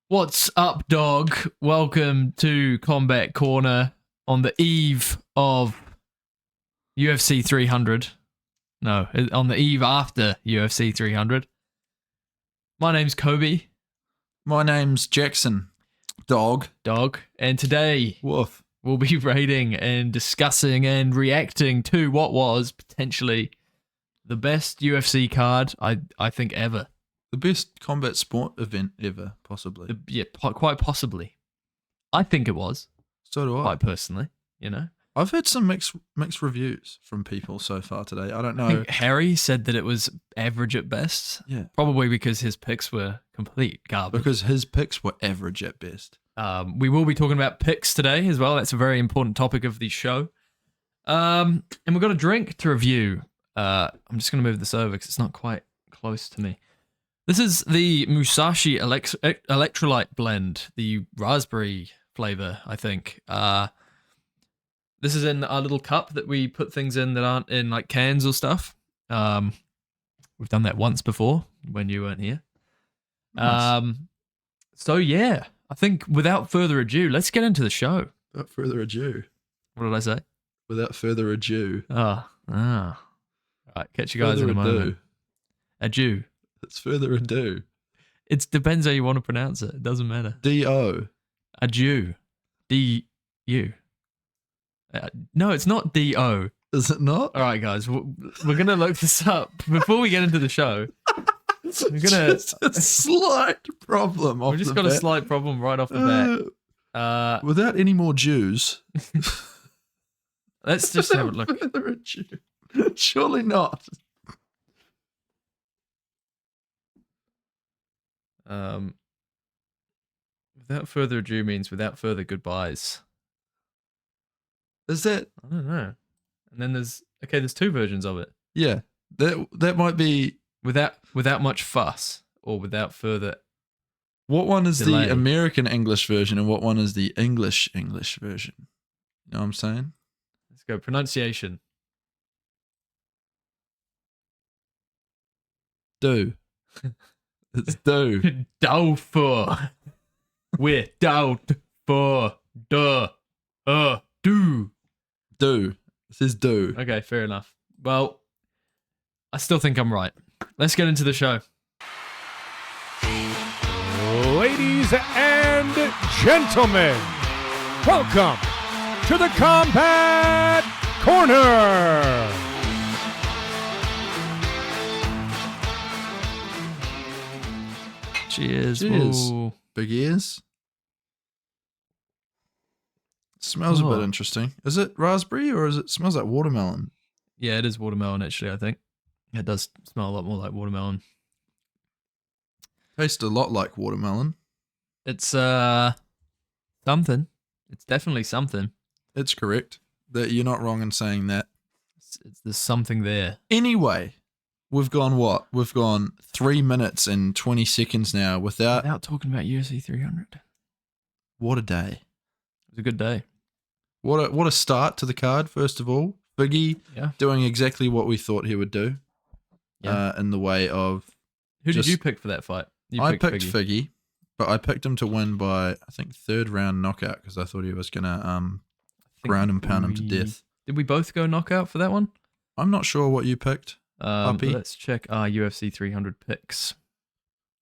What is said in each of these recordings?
What's up, dog? Welcome to Combat Corner on the eve of UFC 300. No, on the eve after UFC 300. My name's Kobe. My name's Jackson. Dog. And today Woof. we'll be rating and discussing and reacting to what was potentially the best UFC card I think ever. The best combat sport event ever, possibly. Yeah, quite possibly. I think it was. So do I. Quite personally, you know. I've heard some mixed reviews from people so far today. I don't know. I think Harry said that it was average at best. Yeah. Probably because his picks were complete garbage. Because his picks were average at best. We will be talking about picks today as well. That's a very important topic of the show. And we've got a drink to review. I'm just going to move this over because it's not quite close to me. This is the Musashi Electrolyte Blend, the raspberry flavor, I think. This is in our little cup that we put things in that aren't in like cans or stuff. We've done that once before when you weren't here. Nice. So yeah, I think without further ado, let's get into the show. Without further ado. What did I say? Without further ado. All right, catch you guys in a moment. Adieu. It's further ado. It depends how you want to pronounce it. It doesn't matter. D-O. Adieu. D-U. No, it's not D-O. Is it not? All right, guys. We're going to look this up before we get into the show. We're gonna just a slight problem. We've just got a slight problem right off the bat. Without any more Jews. Let's just have a look. Further ado. Surely not. Without further ado means without further goodbyes. Is that? I don't know. And then there's two versions of it. Yeah, that might be without much fuss or without further. What one is delay. The American English version and what one is the English version? You know what I'm saying? Let's go. Pronunciation. Do. It's do. Doubtful. Without for do. Do. This is do. Okay, fair enough. Well, I still think I'm right. Let's get into the show. Ladies and gentlemen, welcome to the Combat Corner. Cheers. Cheers. Ooh. Big ears. Smells a bit Oh. interesting. Is it raspberry or smells like watermelon? Yeah, it is watermelon, actually, I think. It does smell a lot more like watermelon. Tastes a lot like watermelon. It's something. It's definitely something. It's correct. That you're not wrong in saying that. There's something there. Anyway, we've gone what? We've gone 3 minutes and 20 seconds now Without talking about UFC 300. What a day. It was a good day. What a start to the card, first of all. Biggie doing exactly what we thought he would do. Yeah. In the way of... Who did you pick for that fight? I picked Figgy, but I picked him to win by, I think, 3rd round knockout because I thought he was going to ground and pound him to death. Did we both go knockout for that one? I'm not sure what you picked. Let's check our UFC 300 picks.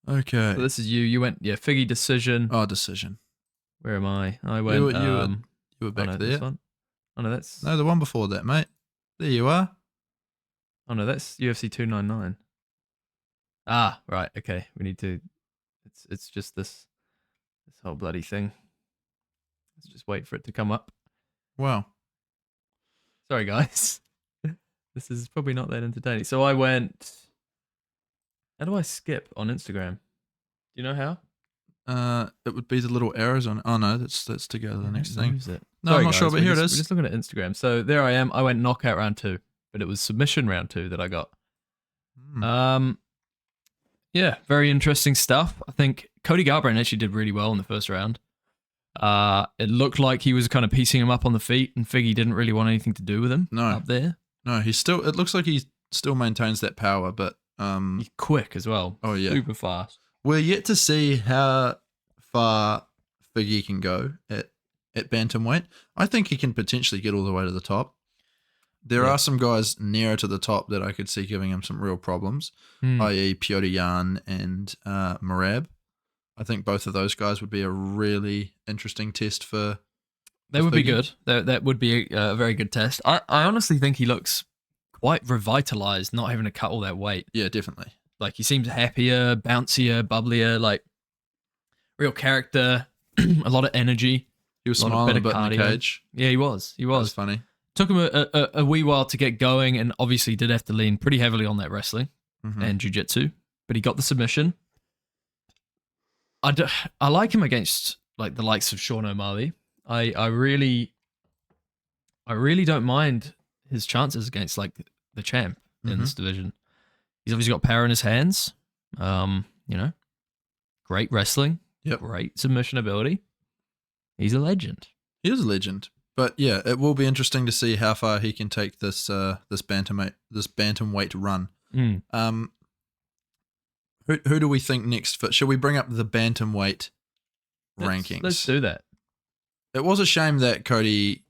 Okay. So this is you. You went, Figgy decision. Oh, decision. Where am I? I went... You were back there. This one. Oh, no, that's... No, the one before that, mate. There you are. Oh, no, that's UFC 299. Ah, right. Okay. We need to... It's just this whole bloody thing. Let's just wait for it to come up. Wow. Sorry, guys. This is probably not that entertaining. So I went... How do I skip on Instagram? Do you know how? It would be the little arrows on... Oh, no, that's to go to the next thing. No, Sorry, I'm not guys, sure, but here it is. We're just looking at Instagram. So there I am. I went knockout round 2, but it was submission round 2 that I got. Yeah, very interesting stuff. I think Cody Garbrandt actually did really well in the first round. It looked like he was kind of piecing him up on the feet, and Figgy didn't really want anything to do with him up there. No, it looks like he still maintains that power, but he's quick as well. Oh yeah, super fast. We're yet to see how far Figgy can go at bantamweight. I think he can potentially get all the way to the top. There are some guys nearer to the top that I could see giving him some real problems, i.e. Piotr Jan and Merab. I think both of those guys would be a really interesting test for. They would be good. That would be a very good test. I honestly think he looks quite revitalized, not having to cut all that weight. Yeah, definitely. Like he seems happier, bouncier, bubblier, like real character, a lot of energy. He was smiling a bit in the cage. Yeah, he was. That was funny. Took him a wee while to get going, and obviously did have to lean pretty heavily on that wrestling and jiu-jitsu, but he got the submission. I like him against like the likes of Sean O'Malley. I really don't mind his chances against like the champ in this division. He's obviously got power in his hands. Great wrestling. Yep. Great submission ability. He's a legend. He is a legend. But yeah, it will be interesting to see how far he can take this bantamweight run. Who do we think next? Should we bring up the bantamweight rankings? Let's do that. It was a shame that Cody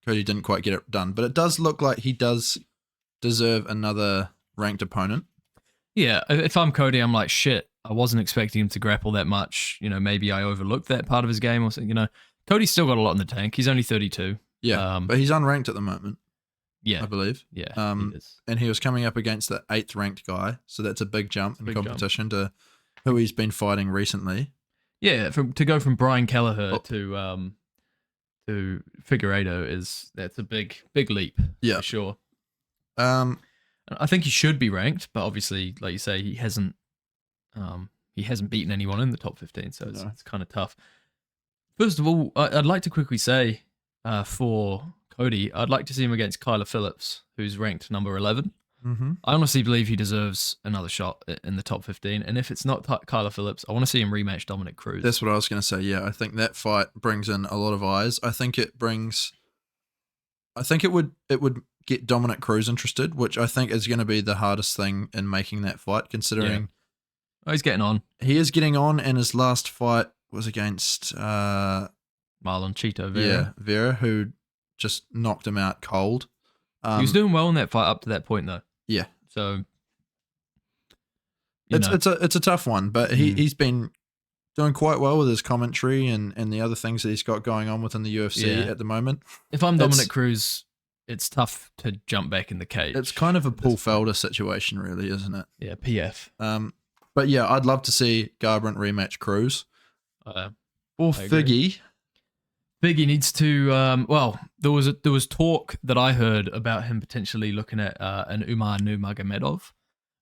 didn't quite get it done, but it does look like he does deserve another ranked opponent. Yeah, if I'm Cody, I'm like, shit, I wasn't expecting him to grapple that much. Maybe I overlooked that part of his game or something. Cody's still got a lot in the tank. He's only 32. Yeah, but he's unranked at the moment. Yeah, I believe. Yeah, he is. And he was coming up against the 8th ranked guy, so that's a big jump in competition to who he's been fighting recently. Yeah, to go from Brian Kelleher to Figueiredo that's a big leap. Yeah, for sure. I think he should be ranked, but obviously, like you say, he hasn't beaten anyone in the top 15, so it's kind of tough. First of all, I'd like to quickly say for Cody, I'd like to see him against Kyler Phillips, who's ranked number 11. I honestly believe he deserves another shot in the top 15, and if it's not Kyler Phillips, I want to see him rematch Dominic Cruz. That's what I was going to say. Yeah, I think that fight brings in a lot of eyes. I think it would get Dominic Cruz interested, which I think is going to be the hardest thing in making that fight, considering he's getting on. He is getting on, and his last fight was against Marlon Chito Vera. Yeah, Vera, who just knocked him out cold. He was doing well in that fight up to that point, though. Yeah. So it's a tough one, but he's been doing quite well with his commentary and the other things that he's got going on within the UFC at the moment. If I'm Dominic Cruz, it's tough to jump back in the cage. It's kind of a Paul Felder situation, really, isn't it? Yeah, PF. But yeah, I'd love to see Garbrandt rematch Cruz. Or Figgy. Figgy needs to. There was talk that I heard about him potentially looking at an Umar Nurmagomedov.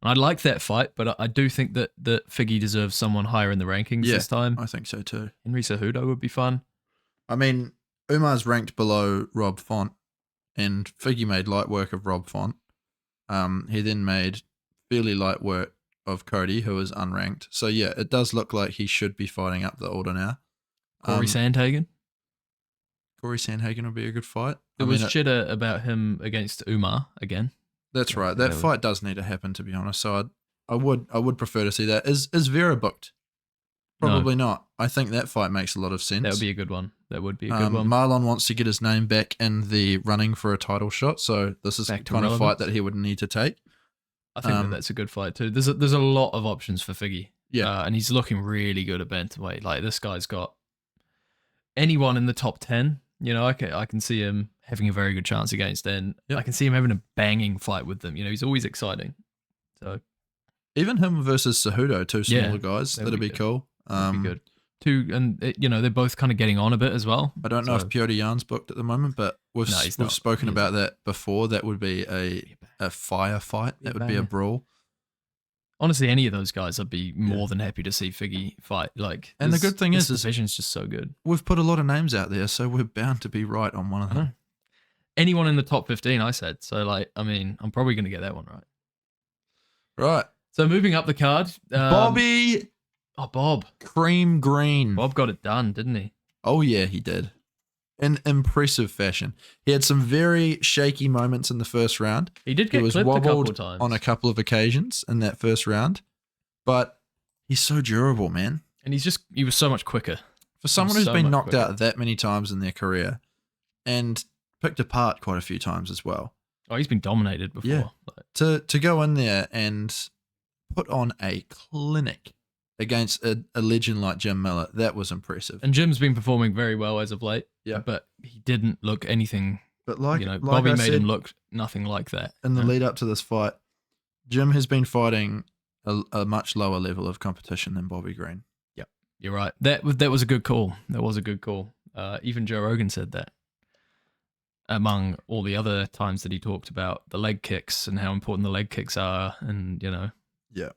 And I like that fight, but I do think that Figgy deserves someone higher in the rankings this time. I think so too. Henry Cejudo would be fun. I mean, Umar's ranked below Rob Font, and Figgy made light work of Rob Font. He then made fairly light work of Cody, who is unranked. So yeah, it does look like he should be fighting up the order now. Corey Sandhagen. Corey Sandhagen would be a good fight. There was chitter about him against Umar again. That's right. That fight does need to happen, to be honest. So I would prefer to see that. Is Vera booked? Probably not. I think that fight makes a lot of sense. That would be a good one. That would be a good one. Marlon wants to get his name back in the running for a title shot, so this is the kind of fight that he would need to take. I think that's a good fight too. There's a lot of options for Figgy. Yeah. And he's looking really good at bantamweight. Like, this guy's got anyone in the top 10. I can see him having a very good chance against, and I can see him having a banging fight with them. He's always exciting. So even him versus Cejudo, two smaller guys, that'd be cool. That'd be good. And they're both kind of getting on a bit as well. I don't know if Piotr Jan's booked at the moment, but we've spoken about that before. That would be a fire fight. That would be a brawl. Honestly, any of those guys, I'd be more than happy to see Figgy fight. And the good thing is, this division's just so good. We've put a lot of names out there, so we're bound to be right on one of them. Anyone in the top 15, I said. So, I'm probably going to get that one right. Right. So, moving up the card. Bobby. Oh, Bob. Cream Green. Bob got it done, didn't he? Oh, yeah, he did. In impressive fashion. He had some very shaky moments in the first round. He did get clipped a couple of times. On a couple of occasions in that first round. But he's so durable, man. And he was so much quicker. For someone He was who's so been much knocked quicker. out that many times in their career and picked apart quite a few times as well, Oh, he's been dominated before. Yeah. to go in there and put on a clinic against a legend like Jim Miller, that was impressive. And Jim's been performing very well as of late. Yeah. But he didn't look anything, But like Bobby I made said, him look nothing like that. in the lead up to this fight, Jim has been fighting a much lower level of competition than Bobby Green. You're right. That was a good call. That was a good call. Even Joe Rogan said that. Among all the other times that he talked about the leg kicks and how important the leg kicks are, and Yeah.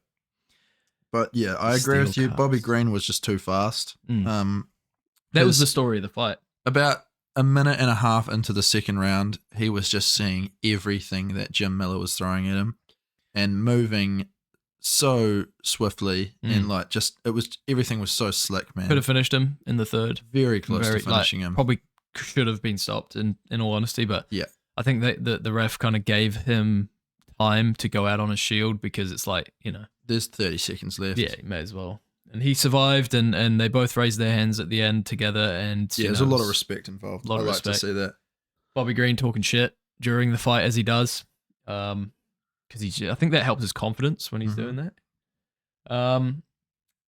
But yeah, I agree with Steel you. Bobby cuts. Green was just too fast. that was the story of the fight. About a minute and a half into the second round, he was just seeing everything that Jim Miller was throwing at him and moving so swiftly and everything was so slick, man. Could have finished him in the third. Very close to finishing him. Probably should have been stopped in all honesty, but Yeah. I think that the ref kind of gave him time to go out on a shield because it's like, There's 30 seconds left. yeah, he may as well. And he survived, and they both raised their hands at the end together. And Yeah, there's a lot of respect involved. lot I of like to respect. see that. Bobby Green talking shit during the fight as he does, because I think that helps his confidence when he's doing that.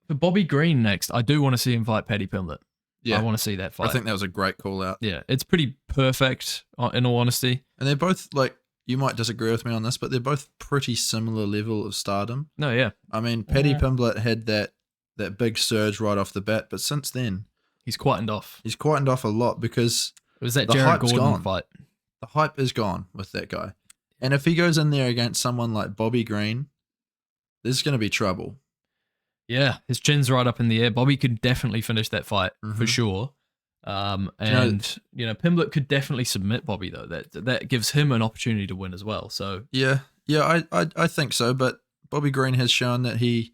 For Bobby Green next, I do want to see him fight Paddy Pimblett. Yeah. I want to see that fight. I think that was a great call out. Yeah, it's pretty perfect, in all honesty. And they're both, like, you might disagree with me on this, but they're both pretty similar level of stardom. No, yeah, I mean, Paddy Pimblett had that big surge right off the bat, but since then, he's quietened off. he's quietened off a lot because It was that the Jared hype's Gordon gone. fight. the hype is gone with that guy. And if he goes in there against someone like Bobby Green, there's going to be trouble. Yeah, his chin's right up in the air. Bobby could definitely finish that fight for sure. Pimblett could definitely submit Bobby though. That gives him an opportunity to win as well. So Yeah, I think so. But Bobby Green has shown that he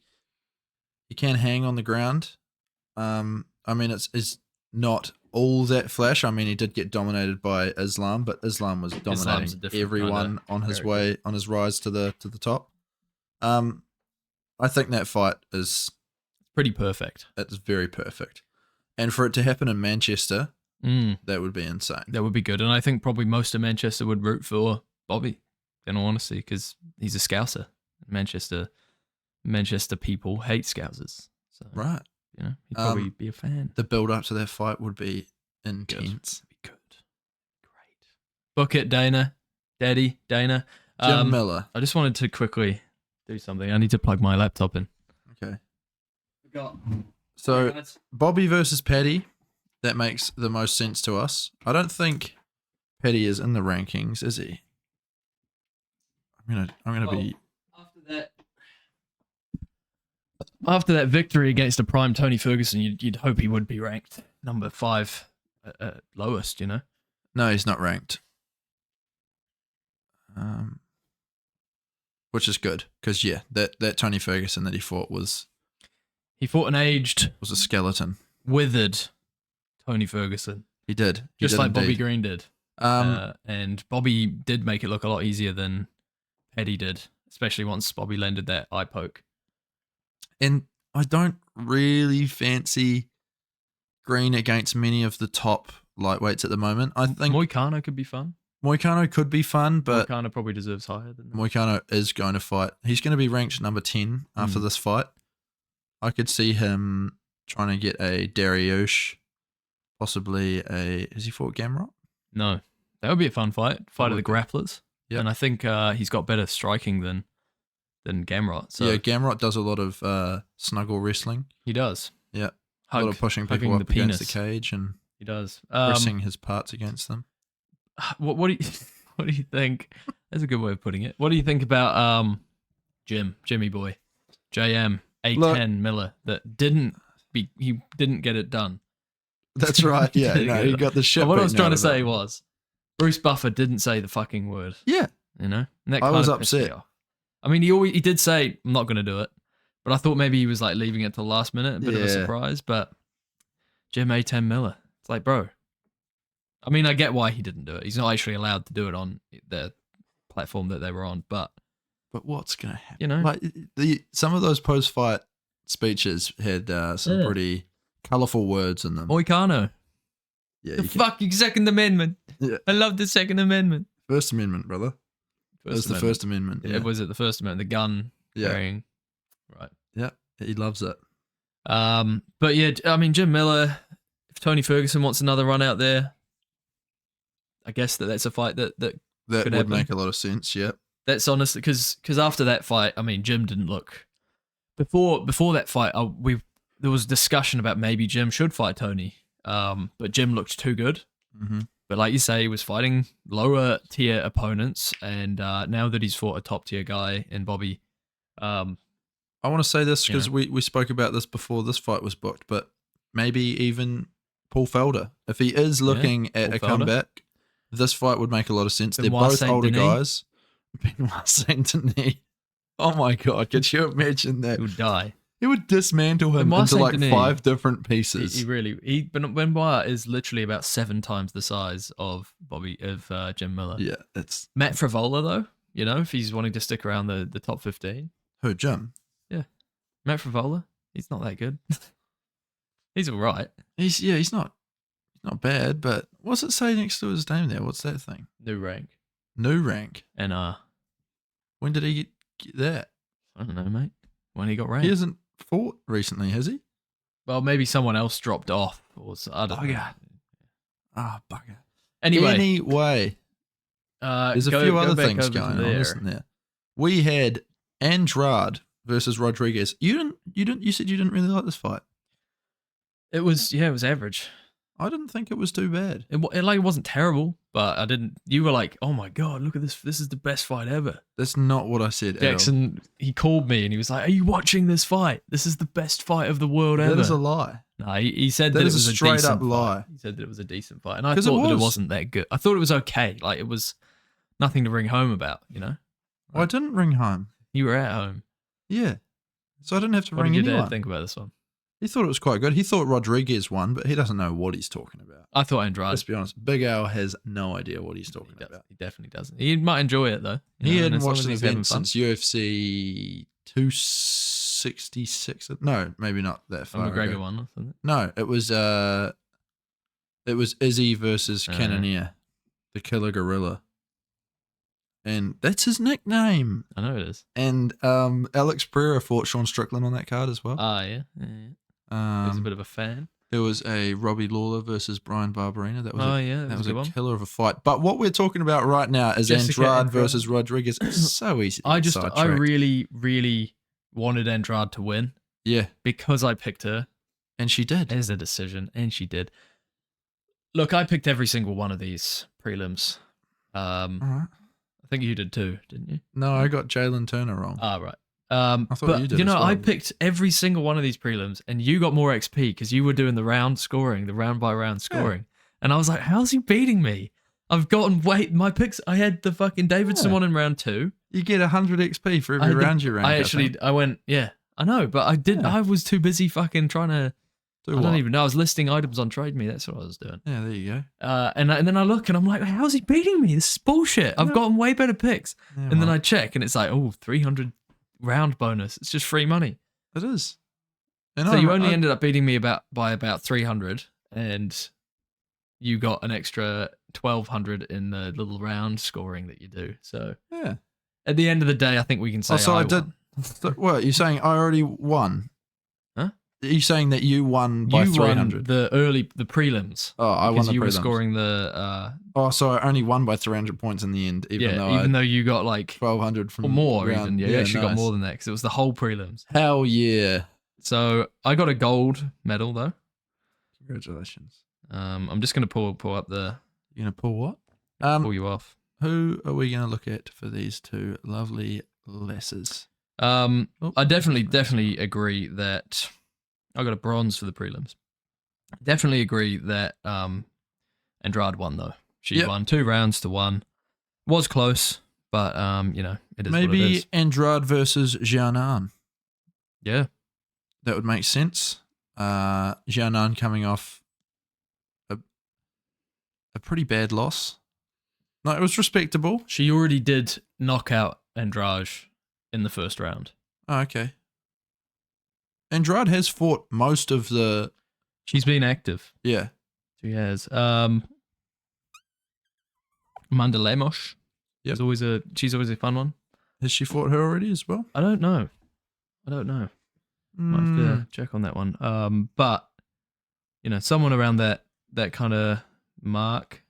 can hang on the ground. I mean, it's not all that flash. I mean, he did get dominated by Islam, but Islam was Islam's a dominating different everyone kinda on his character. on his rise to the top. I think that fight is pretty perfect. it's very perfect, and for it to happen in Manchester, that would be insane. That would be good. And I think probably most of Manchester would root for Bobby, in all honesty, because he's a Scouser. Manchester people hate Scousers. So, Right. he'd probably be a fan. The build up to that fight would be intense. Be good. Great. Book it, Dana. Daddy, Dana. Jim Miller. I just wanted to quickly do something. I need to plug my laptop in. Okay. Forgot. So Bobby versus Paddy, that makes the most sense to us. I don't think Paddy is in the rankings, is he? I'm gonna be After that victory against a prime Tony Ferguson, you'd hope he would be ranked number 5 at lowest, No, he's not ranked. Which is good because that Tony Ferguson that he fought was He fought an aged, a skeleton. withered Tony Ferguson, He did, just like Bobby indeed. Green did. And Bobby did make it look a lot easier than Paddy did, especially once Bobby landed that eye poke. And I don't really fancy Green against many of the top lightweights at the moment. I think Moicano could be fun. Moicano could be fun, but Moicano probably deserves higher than that. Moicano is going to fight. He's going to be ranked number 10 after this fight. I could see him trying to get a Dariush, possibly has he fought Gamrot? No, that would be a fun fight. Fight of the would be. grapplers. Yep. And I think he's got better striking than Gamrot. So Yeah, Gamrot does a lot of snuggle wrestling. he does. Yeah, a lot of pushing people hugging up the penis. against the cage and He does. pressing his parts against them. What do you think? That's a good way of putting it. What do you think about Jimmy boy, JM A10 Miller that didn't get it done? That's right. Yeah, Didn't no, get he it got the shit. But what I was beaten trying out to of say him. was Bruce Buffer didn't say the fucking word. Yeah, And that I was kind of pissed me upset. off. I mean, he did say I'm not going to do it, but I thought maybe he was like leaving it till the last minute, a bit of a Yeah. surprise. But Jim A10 Miller, it's like, bro. I mean, I get why he didn't do it. He's not actually allowed to do it on the platform that they were on, but but what's gonna happen? Like some of those post-fight speeches had some pretty colourful words in them. Moicano. Yeah, The fucking Second Amendment. Yeah. I love the Second Amendment. First Amendment, brother. It was the First Amendment. Yeah. Was it the First Amendment? The gun carrying. Right. Yeah, he loves it. But yeah, I mean, Jim Miller, if Tony Ferguson wants another run out there, I guess that's a fight that That could would happen. make a lot of sense, yeah. That's honest, because after that fight, I mean, Jim didn't look... Before that fight, there was discussion about maybe Jim should fight Tony, but Jim looked too good. Mm-hmm. But like you say, he was fighting lower tier opponents, and now that he's fought a top tier guy in Bobby, I want to say this because we spoke about this before this fight was booked, but maybe even Paul Felder. If he is looking at a comeback, this fight would make a lot of sense. They're both older guys. Benoit Saint Denis. Oh my God, could you imagine that? he would die. He would dismantle him Benoit into like Saint-Denis, 5 different pieces. Benoit is literally about 7 times the size of Jim Miller. Yeah, it's... Matt Frivola, though, if he's wanting to stick around the top 15. Who, Jim? Yeah. Matt Frivola, he's not that good. He's all right. He's not bad, but what's it say next to his name there? What's that thing? New rank. New rank. And when did he get that? I don't know, mate. When he got ranked. He hasn't fought recently, has he? Well, maybe someone else dropped off. I don't know. Ah, bugger. Anyway. There's a few other things going on, isn't there? We had Andrade versus Rodriguez. You said you didn't really like this fight. It was average. I didn't think it was too bad. It wasn't terrible, but I didn't. You were like, "Oh my God, look at this! This is the best fight ever." That's not what I said. Jackson, he called me and he was like, "Are you watching this fight? This is the best fight of the world ever." That is a lie. No, he said that it was a straight up lie. He said that it was a decent fight, and I thought that it wasn't that good. I thought it was okay. Like, it was nothing to ring home about, Well, I didn't ring home. You were at home. Yeah, so I didn't have to What ring did your anyone. dad think about this one? He thought it was quite good. He thought Rodriguez won, but he doesn't know what he's talking about. I thought Andrade. Let's be honest. Big Al has no idea what he's talking about. He definitely doesn't. He might enjoy it, though. He hadn't watched an event since UFC 266. No, maybe not that far. McGregor one, wasn't it? No, it was Izzy versus Cannonier, the Killer Gorilla. And that's his nickname. I know it is. And Alex Pereira fought Sean Strickland on that card as well. Yeah. He was a bit of a fan. There was a Robbie Lawler versus Brian Barberina. That was that was a good one. Killer of a fight. But what we're talking about right now is Andrade versus Rodriguez. It's so easy. I really, really wanted Andrade to win. Yeah. Because I picked her. And she did. There's a decision, and she did. Look, I picked every single one of these prelims. All right. I think you did too, didn't you? No, I got Jalen Turner wrong. Right. I thought you did. I picked every single one of these prelims, and you got more XP because you were doing the round by round scoring. And I was like, how's he beating me? I've gotten my picks. I had the fucking Davidson one in round 2. You get 100 XP for every round you rank. I went, yeah, I know, but I didn't. Yeah. I was too busy fucking trying to. I don't even know. I was listing items on Trade Me. That's what I was doing. Yeah, there you go. And then I look and I'm like, how's he beating me? This is bullshit. I've gotten way better picks. Yeah, and then I check and it's like, 300 round bonus. It's just free money. It is. And so you only ended up beating me by about 300, and you got an extra 1,200 in the little round scoring that you do. So yeah, at the end of the day, I think we can say. I did. What, you're saying I already won? Huh? Are you saying that you won by 300? The prelims. Oh, I won the prelims. You were scoring the. So I only won by 300 points in the end, even though you got like 1,200 from or more. Round. Even you actually got more than that because it was the whole prelims. Hell yeah! So I got a gold medal though. Congratulations. I'm just gonna pull up the. You're gonna pull what? Pull you off. Who are we gonna look at for these two lovely lasses? I definitely agree that I got a bronze for the prelims. Definitely agree that Andrade won though. She won 2 rounds to 1. Was close, but it is maybe what it is. Andrade versus Jianan. Yeah, that would make sense. Jianan coming off a pretty bad loss. No, it was respectable. She already did knock out Andrade in the first round. Oh, okay. Andrade has fought most of the. She's been active. Yeah. She has. Amanda Lemos. Yep. She's always a fun one. Has she fought her already as well? I don't know. Might have to check on that one. But someone around that kind of mark,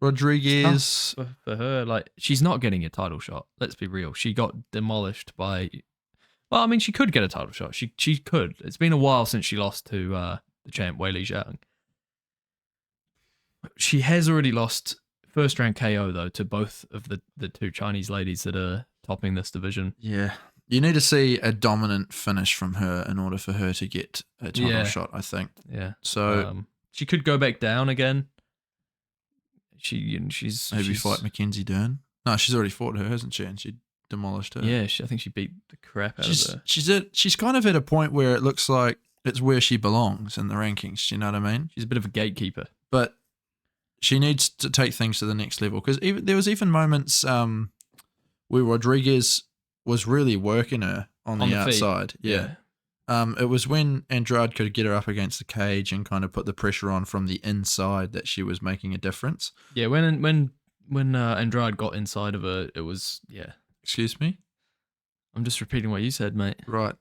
Rodriguez. for her, like she's not getting a title shot. Let's be real. She got demolished by. Well, I mean, she could get a title shot. She could. It's been a while since she lost to the champ Weili Zhang. She has already lost first round KO though to both of the two Chinese ladies that are topping this division. Yeah. You need to see a dominant finish from her in order for her to get a title shot, I think. Yeah. So she could go back down again. She's fight Mackenzie Dern. No, she's already fought her, hasn't she? And she demolished her. Yeah, I think she beat the crap out of her. She's kind of at a point where it looks like it's where she belongs in the rankings. Do you know what I mean? She's a bit of a gatekeeper. But she needs to take things to the next level because there was even moments where Rodriguez was really working her on the outside. Yeah. It was when Andrade could get her up against the cage and kind of put the pressure on from the inside that she was making a difference. Yeah, when Andrade got inside of her, it was Excuse me? I'm just repeating what you said, mate. Right.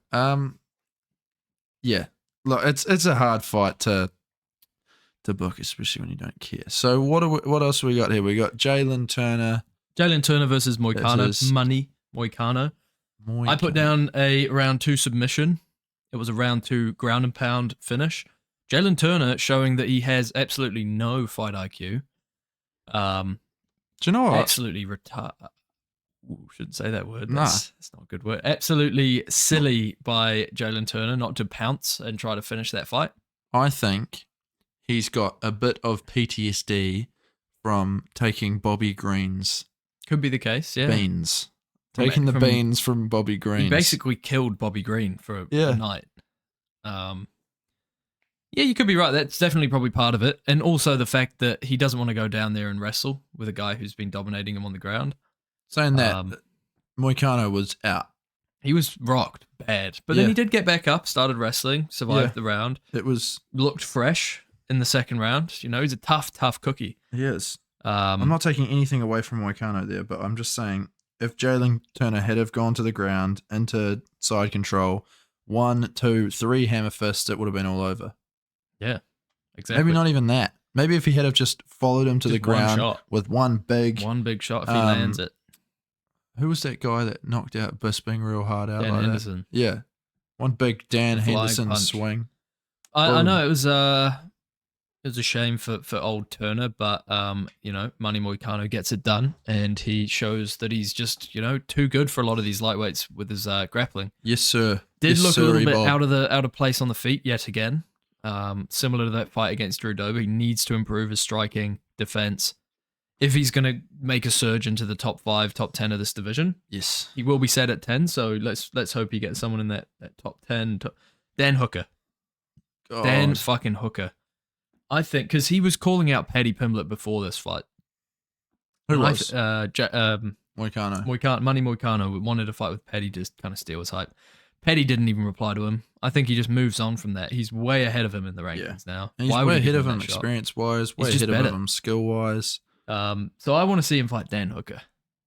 Yeah. Look, it's a hard fight to book, especially when you don't care. So what else we got here? We got Jalen Turner. Jalen Turner versus Moicano. Money Moicano. I put down a round 2 submission. It was a round 2 ground and pound finish. Jalen Turner showing that he has absolutely no fight IQ. Do you know what? Absolutely shouldn't say that word. That's not a good word. Absolutely silly by Jalen Turner not to pounce and try to finish that fight. I think he's got a bit of PTSD from taking Bobby Green's Could be the case, yeah. beans. Taking the beans from Bobby Green. He basically killed Bobby Green for a night. Yeah, you could be right. That's definitely probably part of it. And also the fact that he doesn't want to go down there and wrestle with a guy who's been dominating him on the ground. Saying that, Moicano was out. He was rocked bad. But then he did get back up, started wrestling, survived the round. Looked fresh in the second round. He's a tough cookie. He is. I'm not taking anything away from Moicano there, but I'm just saying, if Jalen Turner had have gone to the ground into side control, 1, 2, 3 hammer fists, it would have been all over. Yeah, exactly. Maybe not even that. Maybe if he had have just followed him to the ground with one big shot if he lands it. Who was that guy that knocked out Bisping real hard out Dan like Henderson. That? Yeah. One big Dan Henderson swing. I know it was a shame for old Turner, but Money Moicano gets it done, and he shows that he's just too good for a lot of these lightweights with his grappling. Yes, sir. Did yes, look a little bit out of place on the feet yet again. Similar to that fight against Drew Dober, he needs to improve his striking, defense. If he's going to make a surge into the top 5, top 10 of this division, yes, he will be set at 10. So let's hope he gets someone in that top 10. Dan Hooker. God. Dan fucking Hooker. I think, because he was calling out Paddy Pimblett before this fight. Who was? Moicano. Money Moicano wanted to fight with Paddy to kind of steal his hype. Paddy didn't even reply to him. I think he just moves on from that. He's way ahead of him in the rankings now. And he's way ahead of him experience-wise, way ahead of him skill-wise. So I want to see him fight Dan Hooker.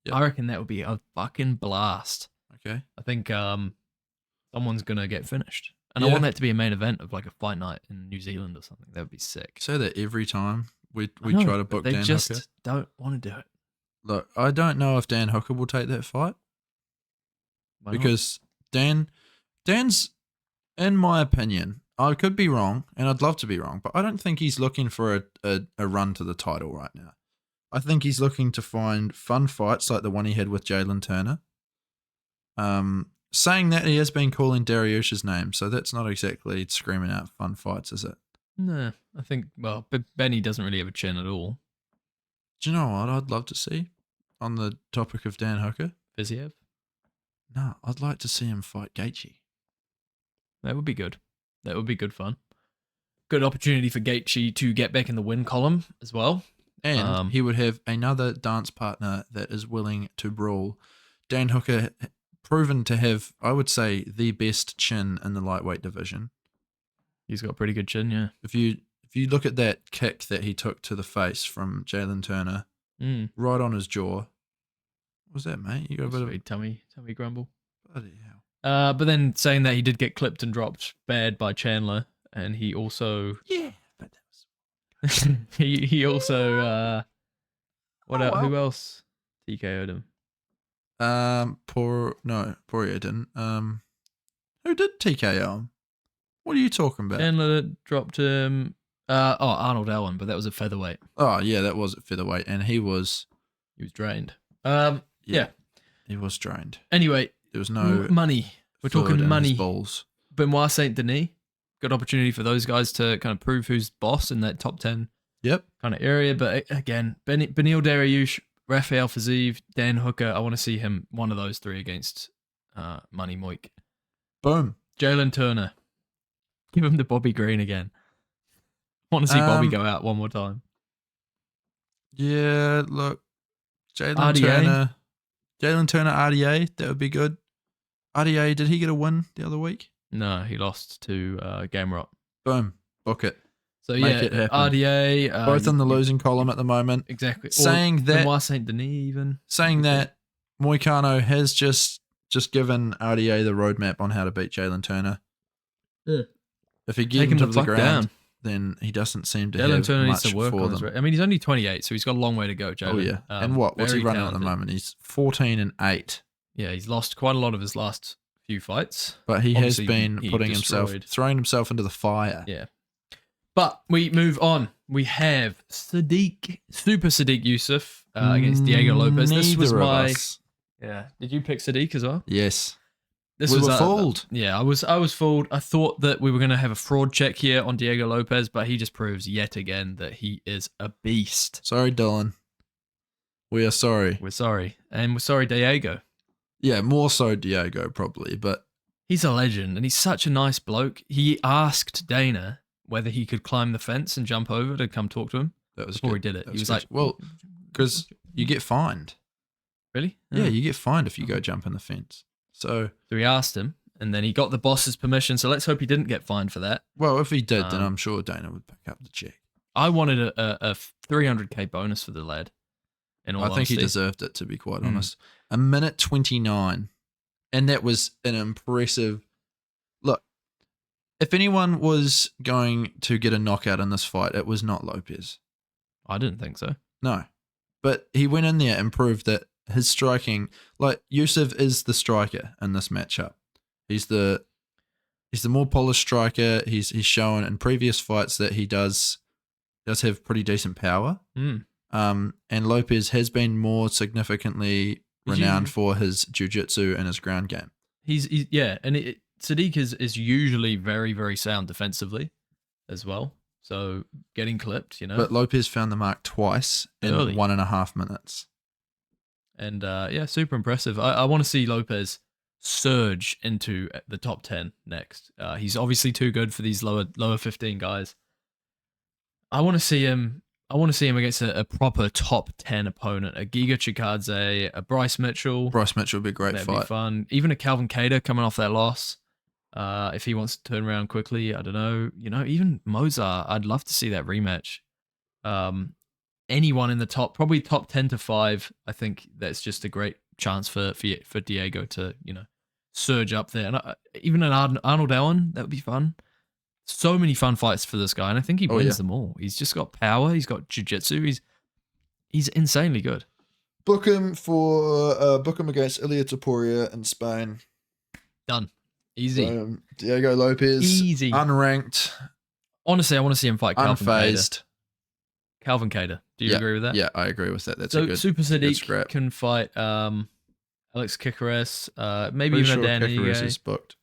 Yep. I reckon that would be a fucking blast. Okay. I think someone's going to get finished. And I want that to be a main event of like a fight night in New Zealand or something. That would be sick. Say that every time we try to book Dan Hooker. They just don't want to do it. Look, I don't know if Dan Hooker will take that fight. Because Dan's, in my opinion, I could be wrong, and I'd love to be wrong, but I don't think he's looking for a run to the title right now. I think he's looking to find fun fights like the one he had with Jalen Turner. Saying that, he has been calling Dariush's name, so that's not exactly screaming out fun fights, is it? No, I think, Benny doesn't really have a chin at all. Do you know what I'd love to see on the topic of Dan Hooker? Viziev? No, I'd like to see him fight Gaethje. That would be good. That would be good fun. Good opportunity for Gaethje to get back in the win column as well. And he would have another dance partner that is willing to brawl. Dan Hooker proven to have, I would say, the best chin in the lightweight division. He's got a pretty good chin, yeah. If you look at that kick that he took to the face from Jalen Turner, right on his jaw. What was that, mate? You got a bit of tummy grumble. bloody hell. But then saying that he did get clipped and dropped bad by Chandler, and he also But that was he also well. who else TKO'd him? Poirier didn't. Who did TKO him? What are you talking about? Chandler dropped him. Arnold Allen, but that was a featherweight. Oh yeah, that was at featherweight, and he was drained. he was drained. Anyway, There was no money. We're fluid talking in his money. balls. Benoit Saint Denis. Good opportunity for those guys to kind of prove who's boss in that top 10 Yep. kind of area. But again, Beneil Dariush, Rafael Fiziev, Dan Hooker. I want to see him, one of those three against Money Moik. Boom. Jalen Turner. Give him the Bobby Green again. Want to see Bobby go out one more time. Yeah, look, Jalen RDA? Turner, RDA, that would be good. RDA, did he get a win the other week? No, he lost to Gamrot. Boom, book it. So Make it happen. RDA. Both in the losing column at the moment. Exactly. Saying that, Benoit Saint Denis even. Moicano has just given RDA the roadmap on how to beat Jalen Turner. Yeah. If he Take gets him him to the the fuck ground, down. then he doesn't seem to Jalen have Turner needs much to work for on his them. I mean, he's only 28, so he's got a long way to go, Jalen. Oh yeah, and what's he very running at the talented. moment? He's 14-8. Yeah, he's lost quite a lot of his last few fights. But he Obviously, has been he throwing himself into the fire. Yeah. But we move on. We have Super Sadiq Youssef against Diego Lopez. This was Neither of my. us. Yeah. Did you pick Sadiq as well? Yes. This We was were fooled. Yeah, I was fooled. I thought that we were going to have a fraud check here on Diego Lopez, but he just proves yet again that he is a beast. Sorry, Dylan. We are sorry. We're sorry. And we're sorry, Diego. Yeah, more so Diego probably, but He's a legend, and he's such a nice bloke. He asked Dana whether he could climb the fence and jump over to come talk to him that was before good. he did it. That He was good. like, well, because you get fined. really? Yeah, you get fined if you go jump in the fence. So he asked him, and then he got the boss's permission, so let's hope he didn't get fined for that. well, if he did, then I'm sure Dana would pick up the check. I wanted a 300k bonus for the lad. In all I think he honesty. deserved it, to be quite honest. 1:29, and that was an impressive. Look, if anyone was going to get a knockout in this fight, it was not Lopez. I didn't think so. No, but he went in there and proved that his striking, like Yusuf, is the striker in this matchup. He's the more polished striker. He's shown in previous fights that he does have pretty decent power. And Lopez has been more significantly renowned for his jiu-jitsu and his ground game. And Sadiq is usually very, very sound defensively as well. So getting clipped, But Lopez found the mark twice in Early. 1.5 minutes. And super impressive. I want to see Lopez surge into the top 10 next. He's obviously too good for these lower 15 guys. I want to see him against a proper top 10 opponent, a Giga Chikadze, a Bryce Mitchell. Bryce Mitchell would be a great That'd fight. be fun. Even a Calvin Kattar coming off that loss. If he wants to turn around quickly, I don't know. Even Mozart, I'd love to see that rematch. Anyone in the probably top 10 to 5, I think that's just a great chance for Diego to, surge up there. And even an Arnold Allen, that would be fun. So many fun fights for this guy, and I think he wins them all. He's just got power. He's got jiu-jitsu. He's insanely good. Book him against Ilia Topuria in Spain. Done. Easy. Diego Lopez. Easy. Unranked. Honestly, I want to see him fight Calvin Kattar. Unfazed. Calvin Kattar. Do you agree with that? Yeah, I agree with that. That's so a good. Super good Sadiq scrap. can fight Alex Kikares, maybe Pretty even sure a Dan Kikares Ige, is booked.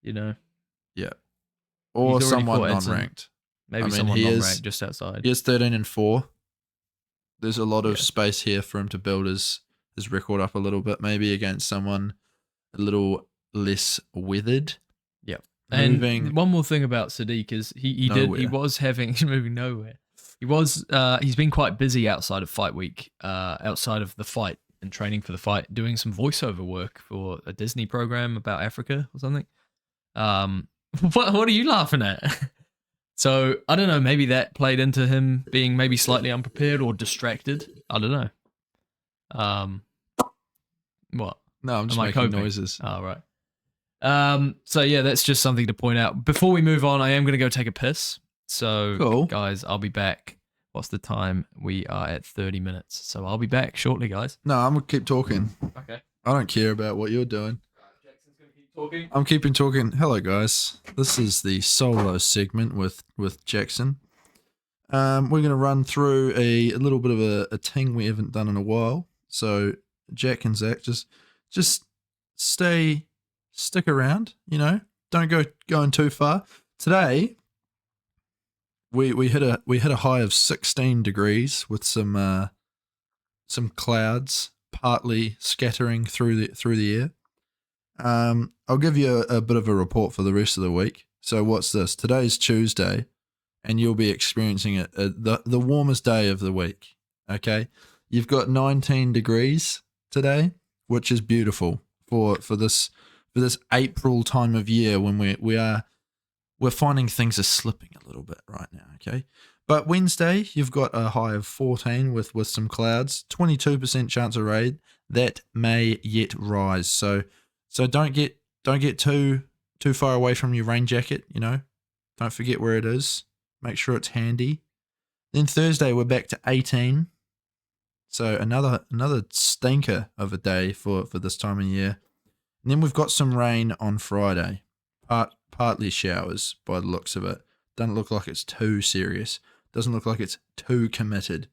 Yeah. Or He's already someone fought Edson. non-ranked. Maybe he someone is- non-ranked just outside. He is 13-4. There's a lot of Yeah. space here for him to build his record up a little bit, maybe against someone a little less weathered. Yep. And Moving one more thing about Sadiq is he was having he's moving nowhere. He's been quite busy outside of fight week, outside of the fight in training for the fight, doing some voiceover work for a Disney program about Africa or something. What are you laughing at? So I don't know. Maybe that played into him being maybe slightly unprepared or distracted. I don't know. What? No, I'm just Am I making coping? noises. Oh, right. So yeah, that's just something to point out. Before we move on, I am going to go take a piss. So Cool. guys, I'll be back. What's the time? We are at 30 minutes. So I'll be back shortly, guys. No, I'm gonna keep talking. Okay. I don't care about what you're doing. Jackson's going to keep talking. I'm keeping talking. Hello, guys. This is the solo segment with Jackson. We're gonna run through a little bit of a thing we haven't done in a while. So Jack and Zach, just stick around. You know, don't go going too far. Today, we hit a high of 16 degrees with some clouds partly scattering through the air. I'll give you a bit of a report for the rest of the week. So what's this? Today's Tuesday, and you'll be experiencing the warmest day of the week. Okay, you've got 19 degrees today, which is beautiful for this April time of year when we're finding things are slipping a little bit right now. Okay, but Wednesday you've got a high of 14 with some clouds, 22% chance of rain. That may yet rise. So don't get too far away from your rain jacket. You know, don't forget where it is. Make sure it's handy. Then Thursday we're back to 18. So another stinker of a day for this time of year. And then we've got some rain on Friday. Partly showers by the looks of it. Doesn't look like it's too serious. Doesn't look like it's too committed.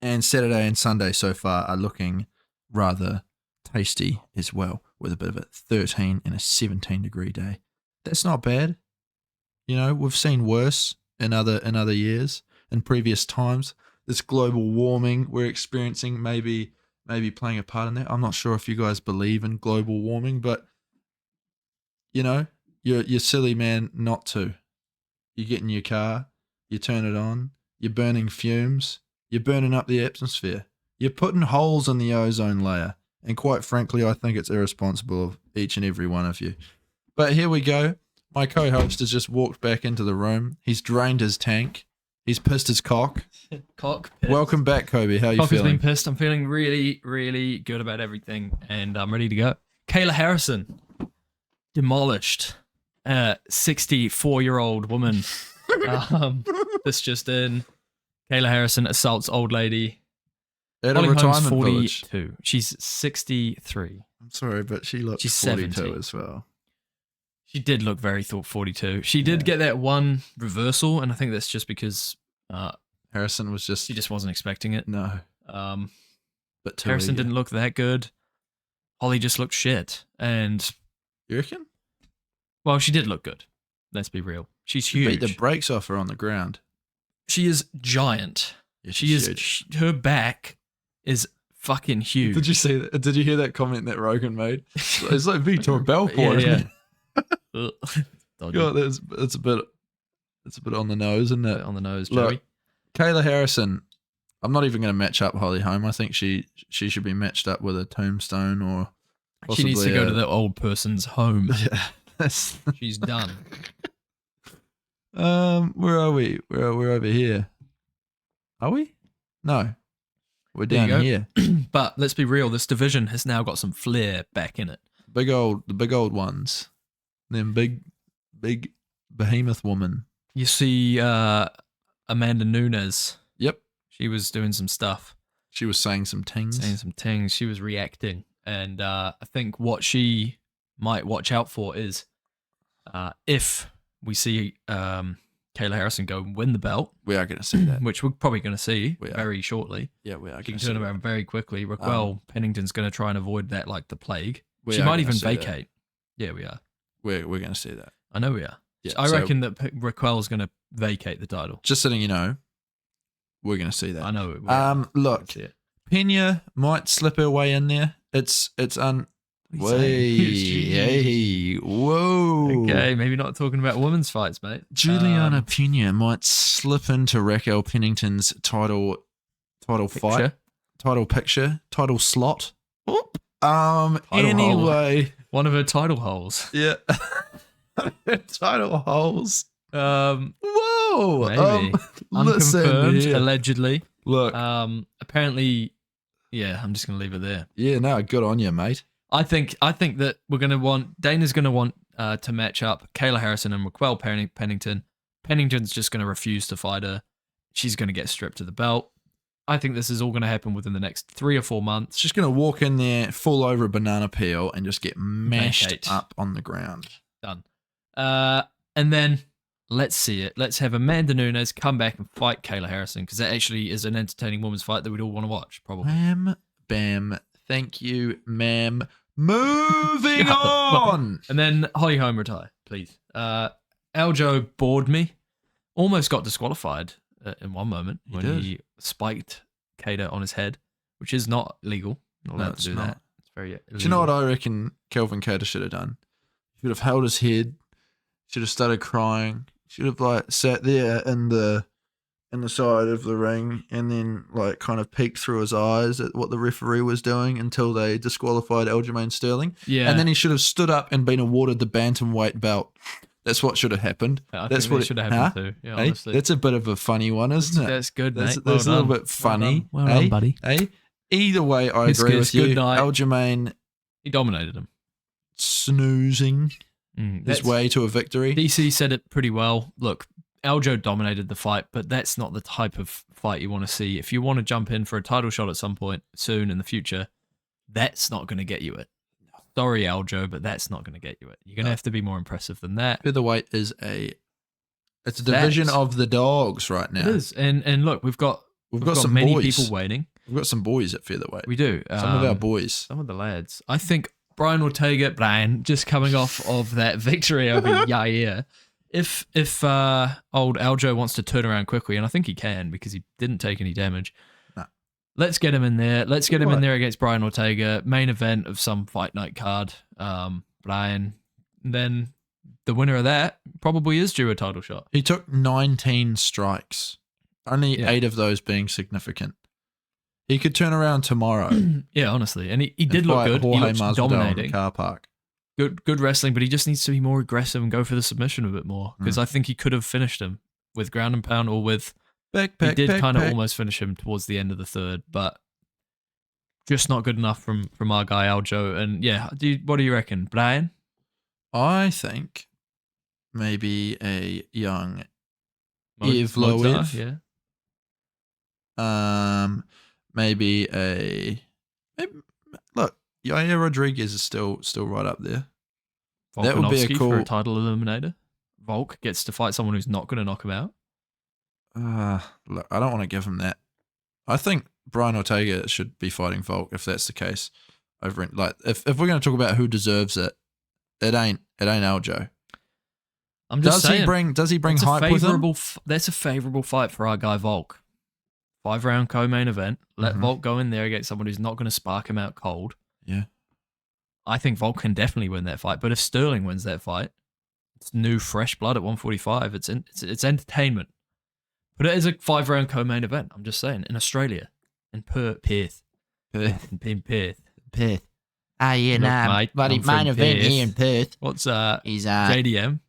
And Saturday and Sunday so far are looking rather tasty as well, with a bit of a 13 and a 17 degree day. That's not bad. You know, we've seen worse in other years, in previous times. This global warming we're experiencing maybe playing a part in that. I'm not sure if you guys believe in global warming, but you know, you're silly man not to. You get in your car, you turn it on, you're burning fumes, you're burning up the atmosphere. You're putting holes in the ozone layer. And quite frankly, I think it's irresponsible of each and every one of you. But here we go. My co-host has just walked back into the room. He's drained his tank. He's pissed his cock. Pissed. Welcome back, Kobe. How are you Cock has feeling? been pissed. I'm feeling really, really good about everything, and I'm ready to go. Kayla Harrison, demolished. 64-year-old woman. This just in. Kayla Harrison assaults old lady. At a Holly Holmes, retirement 42. village. She's 63. I'm sorry, but she looks She's 42 70. as well. She did look very 42. She did get that one reversal, and I think that's just because Harrison was just... she just wasn't expecting it. No. But too Harrison eager. didn't look that good. Holly just looked shit. And, You reckon? well, she did look good. Let's be real. She's She huge. beat the brakes off her on the ground. She is giant. Yeah, She she's is. huge. Her back is fucking huge. Did you see that? Did you hear that comment that Rogan made? It's like Victor Belfort, isn't it? Ugh. Dodgy. God, it's a bit on the nose, isn't it? On the nose, Look, Joey. Kayla Harrison, I'm not even going to match up Holly Holm. I think she should be matched up with a tombstone or She possibly needs to go to the old person's home. Yeah, that's, She's done. where are we? We're over here. Are we? No, we're There down you here. But let's be real, this division has now got some flair back in it. The big old ones. Them big behemoth woman. You see Amanda Nunes. Yep. She was doing some stuff, She was saying some things. saying some things. She was reacting. And I think what she might watch out for is if we see Kayla Harrison go and win the belt, We are going to see that. which we're probably going to see We are. very shortly. Yeah, we are She going can to turn see around very quickly. Raquel Pennington's going to try and avoid that like the plague. We She are might gonna even see that. vacate. Yeah, we are. We're going to see that. I know we are. Yeah, I so reckon that Raquel's going to vacate the title. just letting you know, we're going to see that. I know. We are. Look, See it. Pena might slip her way in there. It's un. What are you saying? Hey, whoa. Okay, maybe not talking about women's fights, mate. Juliana Pena might slip into Raquel Pennington's title fight. picture. title picture, title slot. Title hole. Anyway, One of her title holes. yeah, title holes. Whoa, Maybe. listen Unconfirmed, here. allegedly. Look, Apparently, yeah, I'm just going to leave it there. yeah, no, good on you, mate. I think that Dana's going to want to match up Kayla Harrison and Raquel Pennington. Pennington's just going to refuse to fight her. She's going to get stripped of the belt. I think this is all going to happen within the next 3 or 4 months. It's just going to walk in there, fall over a banana peel, and just get mashed Vacate. up on the ground. Done. And then let's see it. Let's have Amanda Nunes come back and fight Kayla Harrison, because that actually is an entertaining women's fight that we'd all want to watch, probably. Wham, bam, thank you, ma'am. Moving on. And then Holly Holm retire, please. Aljo bored me. Almost got disqualified in one moment he spiked Cater on his head, which is not legal. Not allowed to do that. It's very illegal. Do you know what I reckon Kelvin Cater should have done? He should have held his head. Should have started crying. Should have sat there in the side of the ring and then kind of peeked through his eyes at what the referee was doing until they disqualified Aljamain Sterling. Yeah. And then he should have stood up and been awarded the bantamweight belt. That's what should have happened. I That's think what that should have happened too. Yeah, Hey, honestly. that's a bit of a funny one, isn't it? That's good, mate. That's a little bit funny. Well done, buddy. Hey, either way, I It's agree good. with you. Good night. Aljamain He dominated him. snoozing his That's- way to a victory. DC said it pretty well. Look, Aljo dominated the fight, but that's not the type of fight you want to see. If you want to jump in for a title shot at some point soon in the future, that's not going to get you it. Sorry, Aljo, but that's not going to get you it. You're going to have to be more impressive than that. Featherweight is it's a division of the dogs right now. It is. And look, we've got some many boys. people waining. We've got some boys at featherweight. We do. Some of our boys. Some of the lads. I think Brian just coming off of that victory over Yair, if old Aljo wants to turn around quickly, and I think he can because he didn't take any damage, let's get him in there. Let's get him in there against Brian Ortega, main event of some fight night card. Brian, then the winner of that probably is due a title shot. He took 19 strikes, only 8 of those being significant. He could turn around tomorrow. Yeah, honestly, and he did look good. He looked dominating. In the car park. Good wrestling, but he just needs to be more aggressive and go for the submission a bit more, because I think he could have finished him with ground and pound or with. He did kind of almost finish him towards the end of the third, but just not good enough from our guy Aljo. And yeah, what do you reckon, Brian? I think maybe a young Evloev. Mozart, yeah. Maybe look, Yair Rodriguez is still right up there. That would be a Volkanovski cool for a title eliminator. Volk gets to fight someone who's not going to knock him out. Look, I don't want to give him that. I think Brian Ortega should be fighting Volk if that's the case. If we're going to talk about who deserves it, it ain't Aljo. I'm just saying. Does he bring hype with him? That's a favorable fight for our guy Volk. 5-round co-main event. Let Volk go in there against someone who's not going to spark him out cold. Yeah. I think Volk can definitely win that fight. But if Sterling wins that fight, it's new, fresh blood at 145. It's entertainment. But it is a 5-round co-main event. I'm just saying. In Australia. In Perth. In Perth. Perth. Ah, yeah, Look, nah, mate, bloody I'm from main event Perth. here in Perth. What's He's JDM?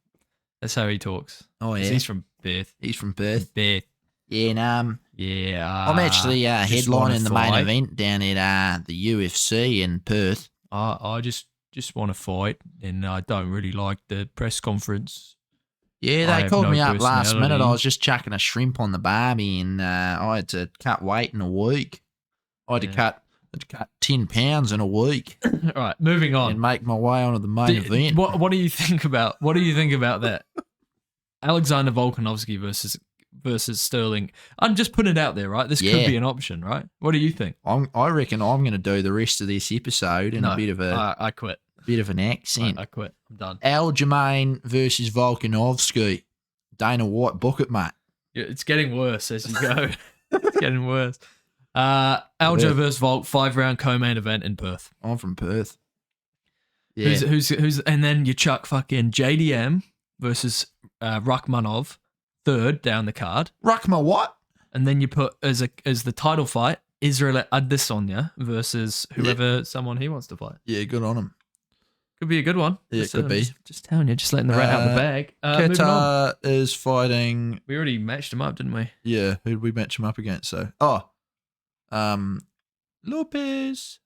That's how he talks. Oh yeah, He's from Perth. He's from Perth. Perth. Yeah, and Yeah. I'm actually just wanna headlining the main fight. event down at the UFC in Perth. I just want to fight, and I don't really like the press conference. Yeah, I they have called no me up last minute. personality. I was just chucking a shrimp on the barbie, and I had to cut weight in a week. I had to cut 10 pounds in a week All right, moving on. and make my way onto the main event. What do you think about that? Alexander Volkanovski versus Sterling. I'm just putting it out there, right? This could Yeah. be an option, right? What do you think? I reckon I'm going to do the rest of this episode in a bit of I quit. an accent. I quit. I'm done. Aljamain versus Volkanovski. Dana White, book it, mate. Yeah, it's getting worse as you go. It's getting worse. Aljo versus Volk, 5-round co-main event in Perth. I'm from Perth. Yeah. Who's and then you chuck fucking JDM versus Rachmanov, third down the card, Ruckma what? and then you put as the title fight Israel Adesanya versus whoever someone he wants to fight. Yeah, good on him. Could be a good one. Yeah, it could be. Just telling you, just letting the rat out of the bag. Moving on. Qatar is fighting. We already matched him up, didn't we? Yeah, who did we match him up against? So, Lopez.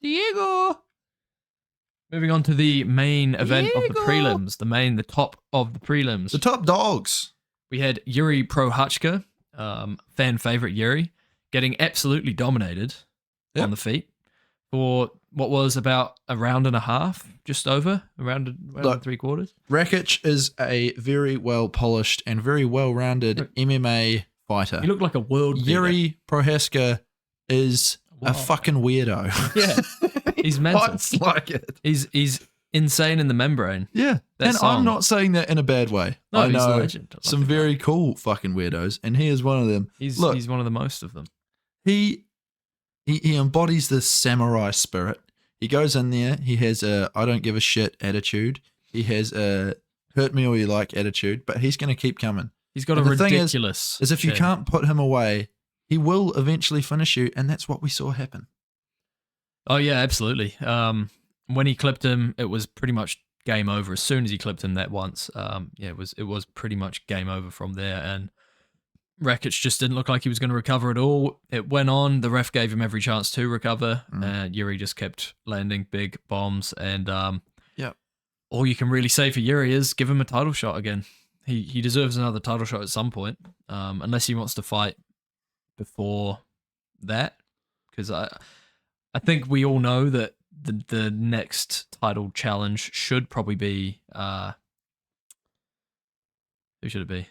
Diego. Moving on to the main event of the prelims, the top of the prelims. The top dogs. We had Yuri Prohachka, fan favorite Yuri, getting absolutely dominated on the feet for what was about a round and a half, just over, around and 3/4. Rakic is a very well polished and very well rounded MMA fighter. He looked like a world beater. Yuri Prohaska is a fucking weirdo. Yeah, he's mental. Fights like it. He's insane in the membrane. Yeah, That and song. I'm not saying that in a bad way. No, I he's a know legend. I love some the guy. very cool fucking weirdos, and he is one of them. He's Look, one of the most of them. he embodies this samurai spirit. He goes in there. He has a I don't give a shit attitude. He has a hurt me or you like attitude, but he's going to keep coming. He's got And a the thing ridiculous. Is if you chin. can't put him away, he will eventually finish you, and that's what we saw happen. Oh yeah, absolutely. When he clipped him, it was pretty much game over. As soon as he clipped him that once, it was pretty much game over from there. And Rakic just didn't look like he was going to recover at all. It went on. The ref gave him every chance to recover, and Yuri just kept landing big bombs. And all you can really say for Yuri is give him a title shot again. He deserves another title shot at some point, unless he wants to fight before that, because I think we all know that the next title challenge should probably be who should it be?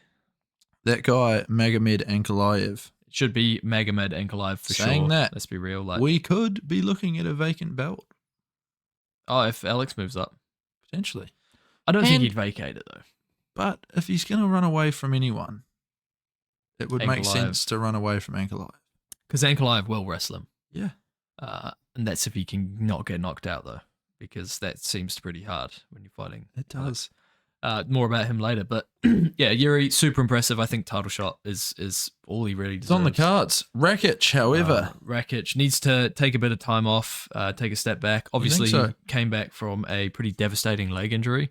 That guy Magomed Ankalaev. It should be Magomed Ankalaev for Saying sure. that, Let's be real. Like, we could be looking at a vacant belt if Alex moves up, potentially. I don't think And- he'd vacate it though. But if he's going to run away from anyone, it would make Ankalaev. sense to run away from Ankalaev. Because Ankalaev will wrestle him. Yeah. And that's if he can not get knocked out though, because that seems pretty hard when you're fighting. It does. More about him later, but yeah, Yuri, super impressive. I think title shot is all he really It's deserves. on the cards. Rakic, however. Rakic needs to take a bit of time off, take a step back. Obviously, so? he came back from a pretty devastating leg injury,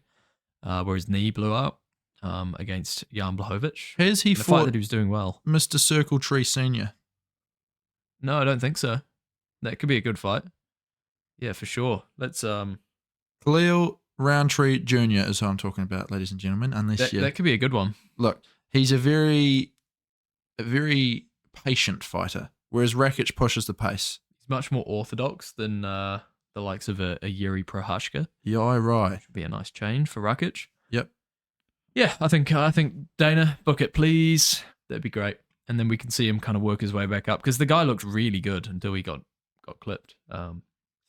where his knee blew out against Jan Blachowicz. Has he In a fight fought that he was doing well. Mr. Circle Tree Sr.? No, I don't think so. That could be a good fight. Yeah, for sure. Let's Khalil Roundtree Jr. is who I'm talking about, ladies and gentlemen. Unless that could be a good one. Look, he's a very patient fighter, whereas Rakic pushes the pace. He's much more orthodox than the likes of a Yuri Prohachka. Yeah, right. Should be a nice change for Rakic. Yep. Yeah, I think Dana, book it, please. That'd be great. And then we can see him kind of work his way back up, because the guy looked really good until he got clipped.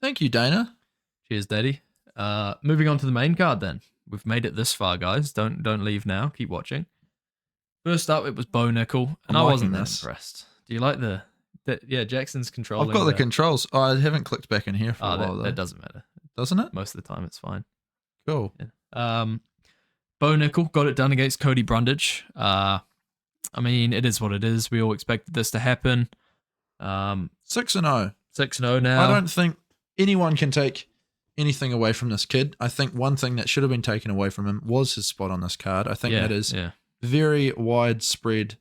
Thank you, Dana. Cheers, Daddy. Moving on to the main card then. We've made it this far, guys. Don't leave now. Keep watching. First up, it was Bo Nickel, and I'm I liking wasn't that this. impressed. Do you like yeah, Jackson's controlling. I've got the controls. I haven't clicked back in here for a while, though. That doesn't matter. Doesn't it? Most of the time, it's fine. Cool. Yeah. Bo Nickel got it done against Cody Brundage. I mean, it is what it is. We all expected this to happen. 6-0. 6-0 now. I don't think anyone can take anything away from this kid. I think one thing that should have been taken away from him was his spot on this card. I think that is very widespread.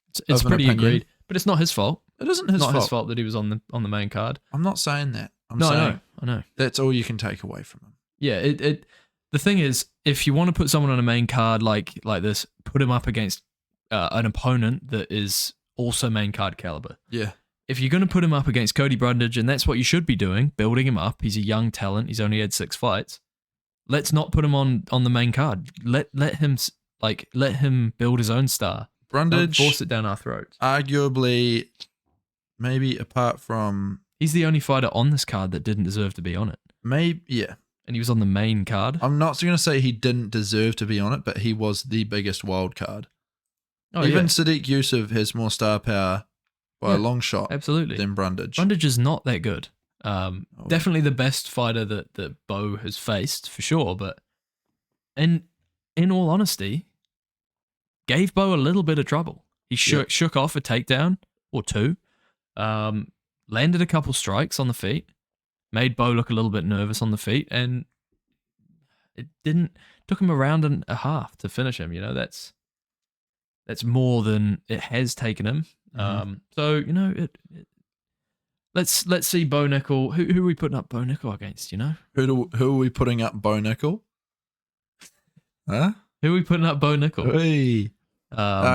It's of an pretty opinion. agreed, but it's not his fault. It isn't his Not fault. his fault that he was on the main card. I'm not saying that. I'm No, saying I know. that's all you can take away from him. Yeah, the thing is, if you want to put someone on a main card like this, put him up against an opponent that is also main card caliber. Yeah. If you're going to put him up against Cody Brundage, and that's what you should be doing, building him up. He's a young talent. He's only had 6 fights. Let's not put him on the main card. Let him build his own star. Don't Brundage, force it down our throats. arguably, maybe apart from He's the only fighter on this card that didn't deserve to be on it, yeah. and he was on the main card. I'm not going to say he didn't deserve to be on it, but he was the biggest wild card. Oh, Even yeah, Sadiq Yusuf has more star power by a long shot absolutely. than Brundage. Brundage is not that good. Definitely the best fighter that Bo has faced for sure, but in all honesty, gave Bo a little bit of trouble. He shook off a takedown or two, Landed a couple strikes on the feet, made Bo look a little bit nervous on the feet, and it took him a round and a half to finish him. That's more than it has taken him. So let's see Bo Nickel. Who are we putting up Bo Nickel against? Who are we putting up Bo Nickel? Huh? Who are we putting up Bo Nickel? Hey.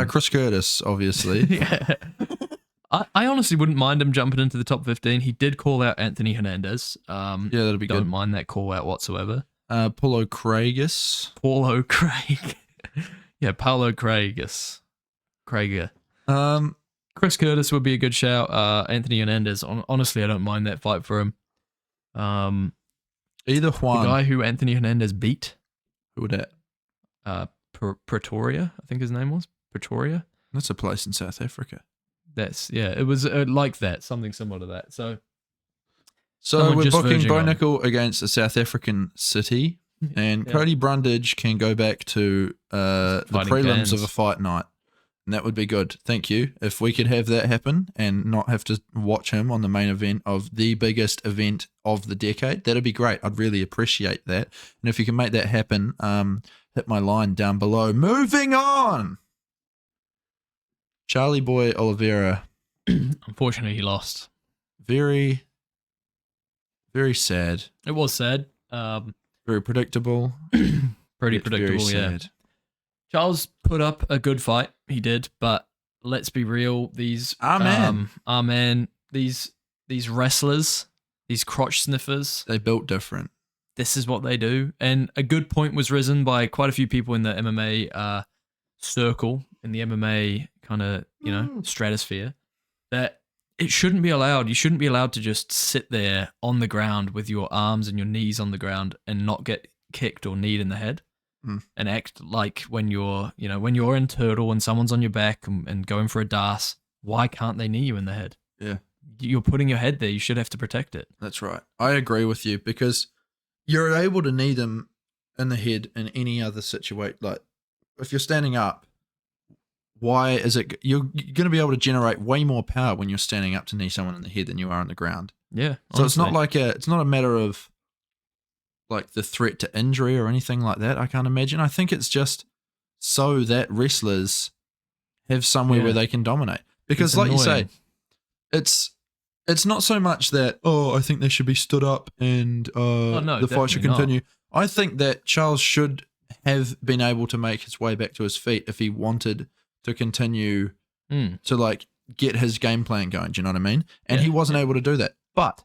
Chris Curtis, obviously. Yeah. I honestly wouldn't mind him jumping into the top 15. He did call out Anthony Hernandez. Yeah, that'll be good. Don't mind that call out whatsoever. Paulo Craigus. Paulo Craig. Yeah, Paulo Craigus. Craiger. Chris Curtis would be a good shout. Anthony Hernandez. Honestly, I don't mind that fight for him. Either Juan. The guy who Anthony Hernandez beat. Who would that? Pretoria, I think his name was. Pretoria. That's a place in South Africa. It was like that, something similar to that. So we're booking Bo Nickel against a South African city, and Cody Brundage can go back to the prelims of a fight night, and that would be good. Thank you. If we could have that happen and not have to watch him on the main event of the biggest event of the decade, that'd be great. I'd really appreciate that. And if you can make that happen, hit my line down below. Moving on. Charlie Boy Oliveira. Unfortunately, he lost. Very, very sad. It was sad. Very predictable. Pretty predictable, very yeah. sad. Charles put up a good fight. He did, but let's be real. These these wrestlers, these crotch sniffers, they built different. This is what they do. And a good point was risen by quite a few people in the MMA circle, in the MMA kind of, stratosphere, that it shouldn't be allowed. You shouldn't be allowed to just sit there on the ground with your arms and your knees on the ground and not get kicked or kneed in the head and act like when you're in turtle and someone's on your back and going for a DAS, why can't they knee you in the head? Yeah. You're putting your head there. You should have to protect it. That's right. I agree with you because you're able to knee them in the head in any other situation. Like if you're standing up, why is it you're going to be able to generate way more power when you're standing up to knee someone in the head than you are on the ground? Yeah. So it's not like it's not a matter of like the threat to injury or anything like that. I can't imagine. I think it's just so that wrestlers have somewhere where they can dominate. Because It's like you annoying. say, it's not so much that, I think they should be stood up and the fight should definitely not. continue. I think that Charles should have been able to make his way back to his feet if he wanted to continue to like get his game plan going. Do you know what I mean? And he wasn't able to do that. But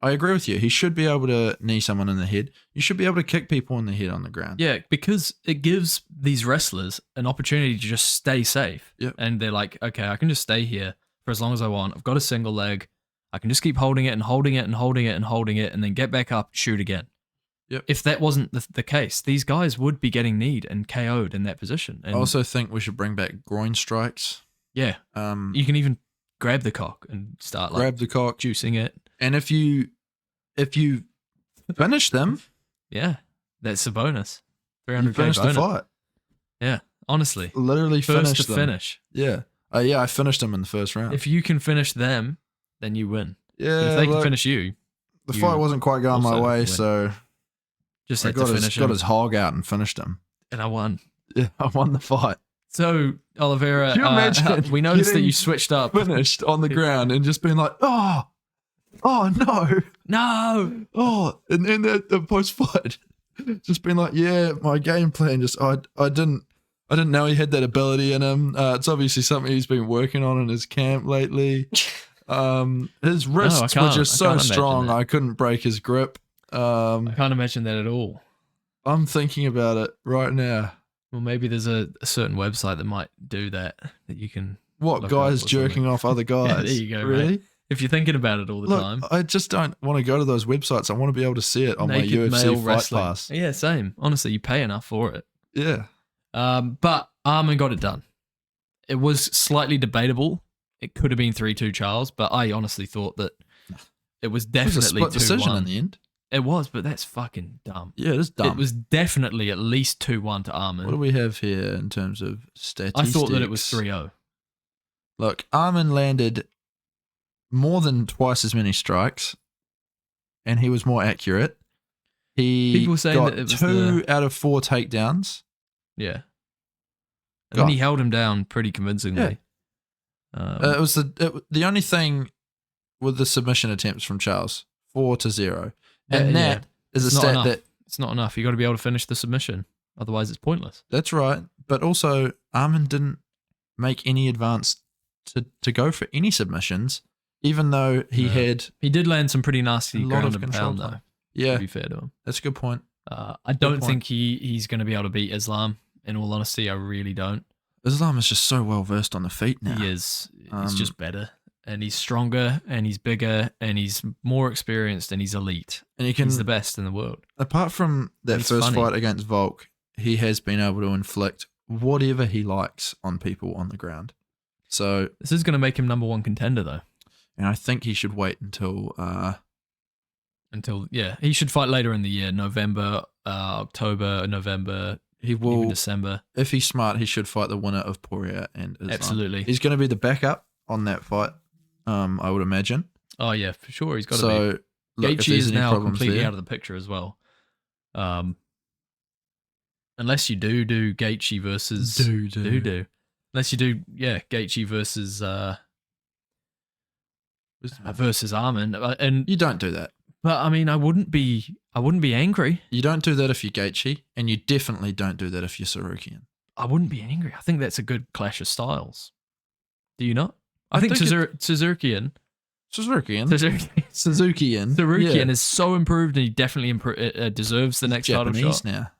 I agree with you. He should be able to knee someone in the head. You should be able to kick people in the head on the ground. Yeah, because it gives these wrestlers an opportunity to just stay safe. Yep. And they're like, okay, I can just stay here for as long as I want. I've got a single leg. I can just keep holding it and holding it and holding it and holding it and then get back up, shoot again. Yep. If that wasn't the case, these guys would be getting kneed and KO'd in that position. And I also think we should bring back groin strikes. yeah, you can even grab the cock and start like Grab the cock. juicing it. And if you finish them, Yeah, that's a bonus. you 300k finish the bonus. fight. Yeah, honestly, Literally first finish to them. finish. Yeah. I finished them in the first round. If you can finish them, then you win. yeah, But if they can look, finish you, the you fight wasn't quite going my also way, win. so just I had to finish got him, his hog out and finished him. and I won. Yeah, I won the fight. So Oliveira, Can you imagine we noticed that getting you switched up. Finished on the ground and just being like, oh no, No, and then the post fight, just being like, yeah, my game plan just I didn't know he had that ability in him. It's obviously something he's been working on in his camp lately. His wrists were just so can't imagine strong, that. I couldn't break his grip. I can't imagine that at all. I'm thinking about it right now. Well, maybe there's a certain website that might do that you can. What, Look guys up or jerking off other guys? Yeah, there you go, Really? mate. If you're thinking about it all the Look, time. I just don't want to go to those websites. I want to be able to see it on Naked my UFC male Fight wrestling. Pass. Yeah, same. Honestly, you pay enough for it. Yeah. But Armin got it done. It was slightly debatable. It could have been 3-2 Charles, but I honestly thought that it was It was a definitely split decision 2-1. in the end. It was, but that's fucking dumb. Yeah, it is dumb. It was definitely at least 2-1 to Armin. What do we have here in terms of statistics? I thought that it was 3-0. Look, Armin landed more than twice as many strikes, and he was more accurate. He People saying got that it was 2 out of 4 takedowns. Yeah. And then he held him down pretty convincingly. It was the only thing with the submission attempts from Charles, 4-0, and that is a stat that it's not enough. You got to be able to finish the submission, otherwise it's pointless. that's right. But also, Armin didn't make any advance to go for any submissions, even though he did land some pretty nasty a lot ground of and control pound, time. though. Yeah, To be fair to him, that's a good point. I don't think he's going to be able to beat Islam. In all honesty, I really don't. Islam is just so well versed on the feet now. He is. He's just better, and he's stronger, and he's bigger, and he's more experienced, and he's elite. And He's the best in the world. apart from that He's first funny. fight against Volk, he has been able to inflict whatever he likes on people on the ground. So, This is going to make him number 1 contender, though. and I think he should wait until He should fight later in the year, November, October, November, he even will. December. If he's smart, he should fight the winner of Poirier and Islam. Absolutely. He's going to be the backup on that fight, I would imagine. Oh yeah, for sure. He's got to be. So, look, if Gaethje there's is any now problems completely there, out of the picture as well. Unless you do Gaethje versus unless you do Gaethje versus Armin, and you don't do that. but I mean I wouldn't be angry. You don't do that if you're Gaethje, and you definitely don't do that if you're Sarukian. I wouldn't be angry. I think that's a good clash of styles. Do you not? I think think Sarukian Suzukian is so improved, and he definitely deserves the next title Japanese shot. now.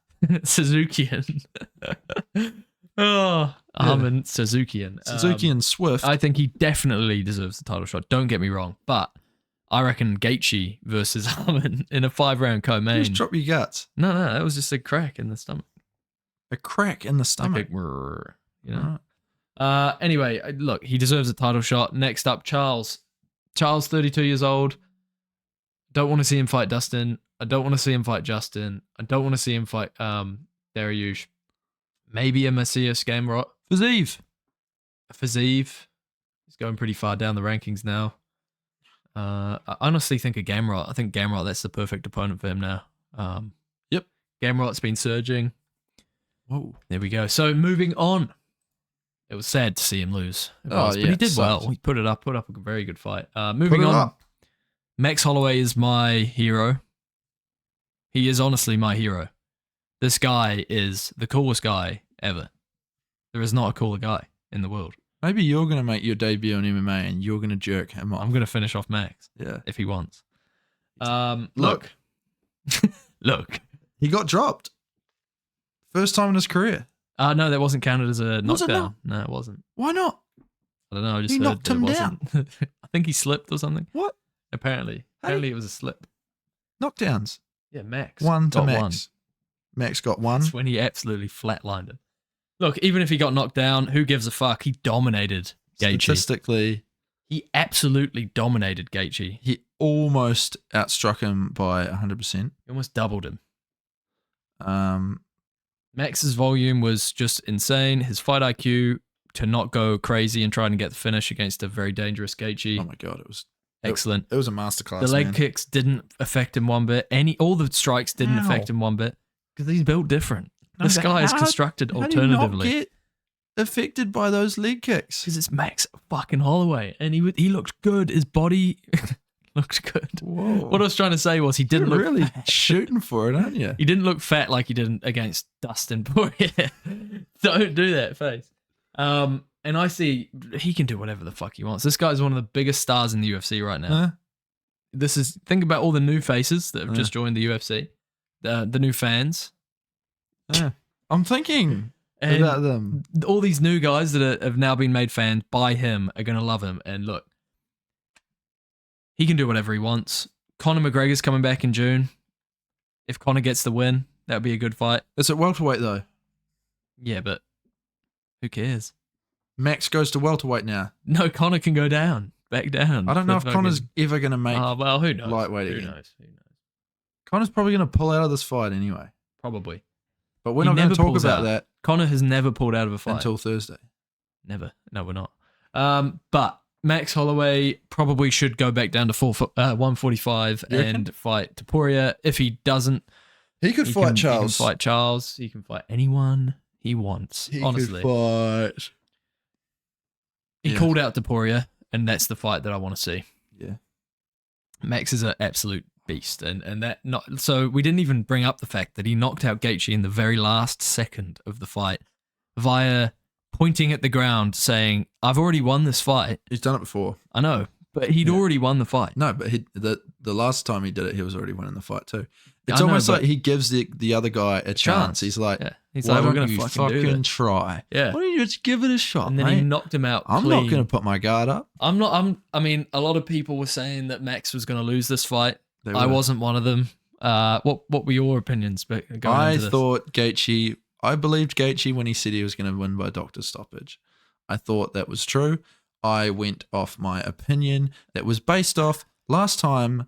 Suzukian. Armin Suzukian. Suzukian Swift. I think he definitely deserves the title shot. Don't get me wrong, but I reckon Gaethje versus Armin in a 5-round co-main. Just drop your guts. No, that was just a crack in the stomach. A crack in the stomach. Like a, you know. Alright. Anyway, look, he deserves a title shot. Next up, Charles. Charles, 32 years old. Don't want to see him fight Dustin. I don't want to see him fight Justin. I don't want to see him fight Dariush. Maybe a Macias Gamrot. Fazeev. Fazeev. He's going pretty far down the rankings now. I honestly think of Gamrot. I think Gamrot, that's the perfect opponent for him now. Yep. Gamrot's been surging. Whoa. There we go. So moving on. It was sad to see him lose. Oh, But yeah, he it did well. sucked. He put up a very good fight. Moving on. up. Max Holloway is my hero. He is honestly my hero. This guy is the coolest guy ever. There is not a cooler guy in the world. Maybe you're going to make your debut on MMA and you're going to jerk him off. I'm going to finish off Max Yeah. if he wants. Look. Look. He got dropped. First time in his career. No, that wasn't counted as a Was it knockdown. No, it wasn't. Why not? I don't know. I just He heard knocked that it him wasn't. I think he slipped or something. What? Apparently. Hey. Apparently it was a slip. Knockdowns. Yeah, Max. 1 to got Max. one. Max got 1. That's when he absolutely flatlined him. Look, even if he got knocked down, who gives a fuck? He dominated Gaethje. Statistically, He absolutely dominated Gaethje. he almost outstruck him by 100%. He almost doubled him. Um, Max's volume was just insane. His fight IQ to not go crazy and try and get the finish against a very dangerous Gaethje. oh my god, it was Excellent. a masterclass. The leg man. kicks didn't affect him one bit. All the strikes didn't How? affect him one bit because he's built different. No, This but guy is how- constructed How do you not alternatively. get affected by those leg kicks? Because it's Max fucking Holloway, and he looked good. His body looked good. Whoa. What I was trying to say was he You're didn't look really fat. shooting for it, aren't you? He didn't look fat like he did against Dustin Poirier. Don't do that face. And I see he can do whatever the fuck he wants. This guy's one of the biggest stars in the UFC right now. Think about all the new faces that have just joined the UFC, the new fans, I'm thinking and about them. all these new guys that have now been made fans by him are gonna love him. And look, he can do whatever he wants. Conor McGregor's coming back in June. If Conor gets the win, that would be a good fight. It's at welterweight though. Yeah, but who cares? Max goes to welterweight now. No, Conor can go down, back down. I don't know if For Connor's fucking- ever going to make. well, who knows? lightweight Who again. knows? Who knows? Connor's probably going to pull out of this fight anyway. Probably. But we're He not going never to talk pulls about out. that Conor has never pulled out of a fight. until Thursday. Never. No, we're not. But Max Holloway probably should go back down to 145 You reckon? and fight Topuria. If he doesn't, He could fight Charles. He can fight Charles. He can fight anyone he wants. He honestly, could fight. he Yeah. called out Topuria, and that's the fight that I want to see. Yeah. Max is an absolute beast, and that not so we didn't even bring up the fact that he knocked out Gaethje in the very last second of the fight via pointing at the ground, saying, "I've already won this fight." He's done it before. I know, but he'd already won the fight. No, but the last time he did it, he was already winning the fight too. It's I know, almost but- like he gives the other guy a chance. He's like, Yeah, he's why like, "We're don't gonna you fucking do this." try? Yeah. Why don't you just give it a shot, And then mate? he knocked him out. I'm clean. not going to put my guard up. I mean, a lot of people were saying that Max was going to lose this fight. They I were. wasn't one of them. What were your opinions going I into this? thought Gaethje. I believed Gaethje when he said he was going to win by doctor stoppage. I thought that was true. I went off my opinion that was based off last time.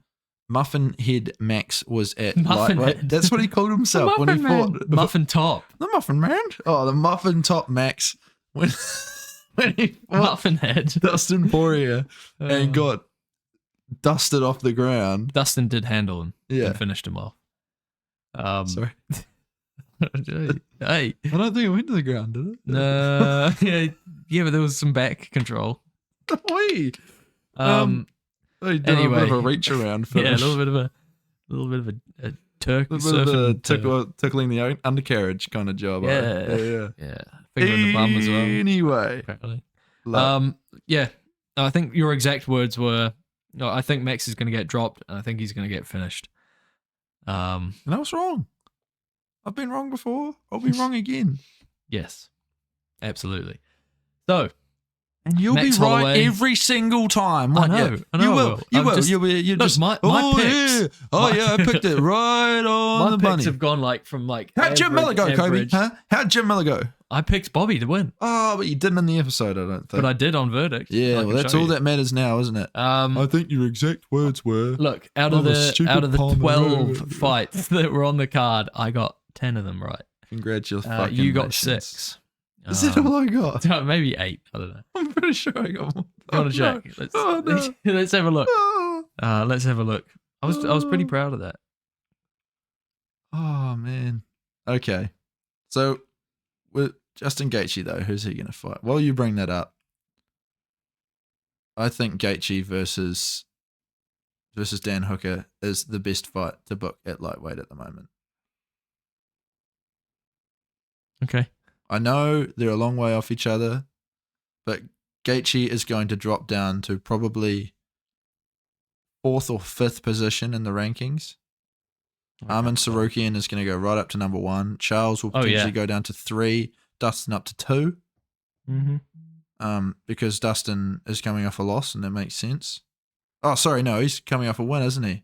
Muffin Head Max was at Muffin lightweight. Head. That's what he called himself when he fought Muffin Top, the Muffin Man. Oh, the Muffin Top Max when he fought Muffin Head. Dustin Poirier and Oh. got dusted off the ground. Dustin did handle him Yeah. and finished him off. Sorry, Hey, I don't think it went to the ground, did it? no, yeah, but there was some back control. Wee. He did Anyway. a bit of a reach around Yeah, a finish. little bit of a Turk A little bit of a surfing. tickling the undercarriage kind of job. Yeah. yeah. Yeah, finger in the bum as well. Anyway, Apparently. love. Yeah, I think your exact words were, no, I think Max is going to get dropped, and I think he's going to get finished. And I was wrong. I've been wrong before. I'll be wrong again. Yes, absolutely. So, And you'll Max be right Holloway. every single time. won't know, you? I know You I will. will. You I'm will. just- You look, just. my oh, picks- yeah. Oh, my- yeah. I picked it right on my the picks bunny. have gone like from like. How'd Jim Miller go, Kobe? average- Huh? How'd Jim Miller go? I picked Bobby to win, Oh, but you didn't in the episode, I don't think. but I did on verdict. yeah, I well, can that's show all you. that matters now, isn't it? I think your exact words were. Look, out I'm of a the stupid 12 Pomeranian. fights that were on the card, I got 10 of them right. Congratulations. You got 6. Is that all I got? Maybe 8. I don't know. I'm pretty sure I got one. You want to Oh, no. check? Let's, Oh, no. let's have a look. Oh. Let's have a look. I was pretty proud of that. Oh, man. Okay. So, with Justin Gaethje, though, who's he going to fight? While you bring that up, I think Gaethje versus Dan Hooker is the best fight to book at lightweight at the moment. Okay. I know they're a long way off each other, but Gaethje is going to drop down to probably 4th or 5th position in the rankings. Armin Sarukian is going to go right up to number 1. Charles will Oh, yeah. potentially go down to 3. Dustin up to 2. Mm-hmm. Because Dustin is coming off a loss, and that makes sense. Oh, sorry, no, he's coming off a win, isn't he?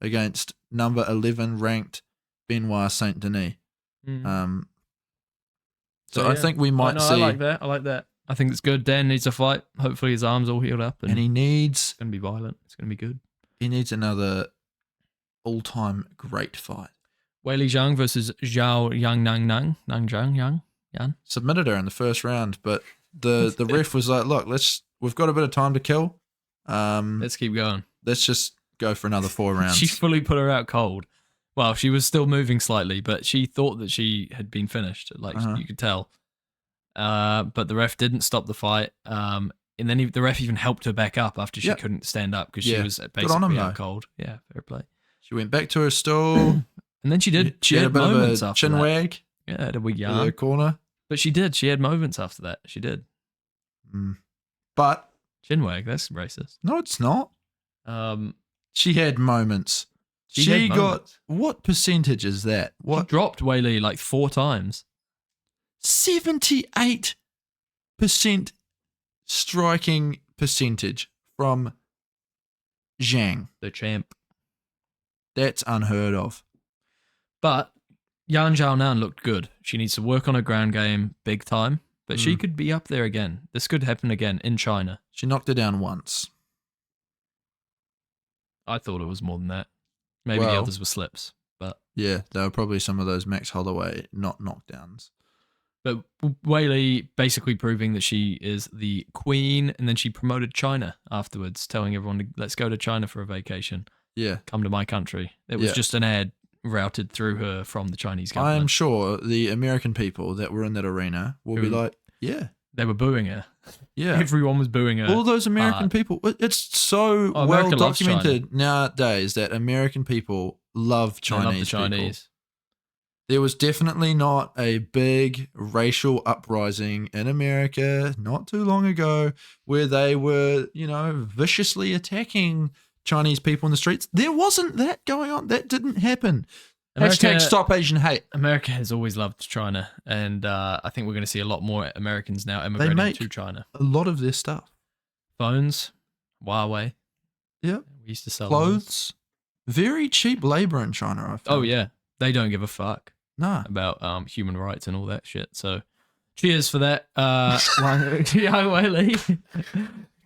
Against number 11 ranked Benoit Saint Denis. So I think we might see, I like that. I think it's good. Dan needs a fight. Hopefully his arm's all healed up, and, and he needs it's going to be violent. It's going to be good. another all-time great fight. Weili Zhang versus Zhao Yang. Submitted her in the first round, but the ref was like, "Look, we've got a bit of time to kill. Let's keep going. Let's just go for another 4 rounds." She fully put her out cold. Well, she was still moving slightly, but she thought that she had been finished. Like you could tell. But the ref didn't stop the fight. And then the ref even helped her back up after she couldn't stand up because she was Good on basically him, out though. cold. Yeah, fair play. She went back to her stool. And then she did. She had had a bit of moments a after chin that. wag Yeah, had a wee in the yarn. corner. But she did. She had moments after that. She did. But Chin wag. That's racist. no, it's not. Um, She had moments. She She had got moments. what percentage is that? she What dropped Weili like 4 times. 78% striking percentage from Zhang. The champ. That's unheard of. But Yan Zhaonan looked good. She needs to work on her ground game big time. But she could be up there again. This could happen again in China. She knocked her down once. I thought it was more than that. Maybe the Well- others were slips. But Yeah, there were probably some of those Max Holloway not knockdowns. But Wei Li basically proving that she is the queen, and then she promoted China afterwards, telling everyone to let's go to China for a vacation. Yeah. Come to my country. It was Yeah. just an ad routed through her from the Chinese government. I'm sure the American people that were in that arena will be Who- like, yeah, They were booing her. yeah. Everyone was booing her. All those American hard. people. It's so Oh, well America loves documented nowadays that American people love They love Chinese the Chinese. people. There was definitely not a big racial uprising in America not too long ago where they were, viciously attacking Chinese people in the streets. There wasn't that going on. That didn't happen. Hashtag stop Asian hate. America has always loved China, and I think we're going to see a lot more Americans now emigrating make to China. a lot of their stuff. Phones, Huawei. Yeah. We used to sell Clothes. Very cheap labor in China, I those. found. Oh yeah, they don't give a fuck Nah. about human rights and all that shit. So, cheers for that, Wei Li.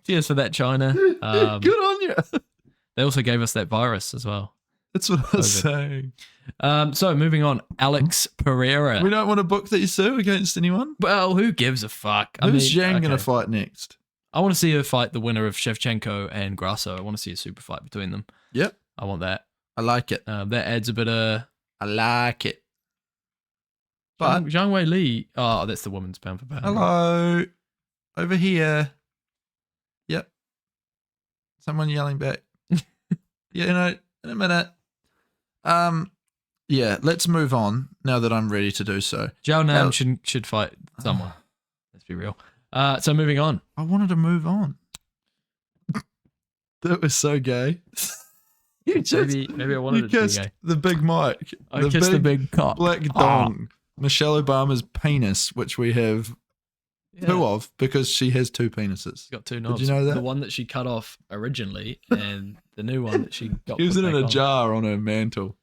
Cheers for that, China. Good on you. They also gave us that virus as well. That's what I was COVID. saying. So moving on, Alex Pereira. We don't want to book these two against anyone. Well, who gives a fuck? Who's Zhang going to okay. fight next? I want to see her fight the winner of Shevchenko and Grasso. I want to see a super fight between them. Yep. I want that. I like it. That adds a bit of. I like it. But Zhang Wei Li. Oh, that's the woman's pound for pound. hello, over here. Yep. Someone yelling back. Yeah, in a minute. Yeah, let's move on now that I'm ready to do so. Zhao Nam should fight someone. Let's be real. So moving on. I wanted to move on. That was so gay. You just, Maybe I wanted it to be kissed gay. the big mic. I kissed the big cock. black dong. Michelle Obama's penis, which we have two of because she has two penises. She's got two knobs. Did you know that? The one that she cut off originally, and the new one that she got. She was put in back a on. jar on her mantle.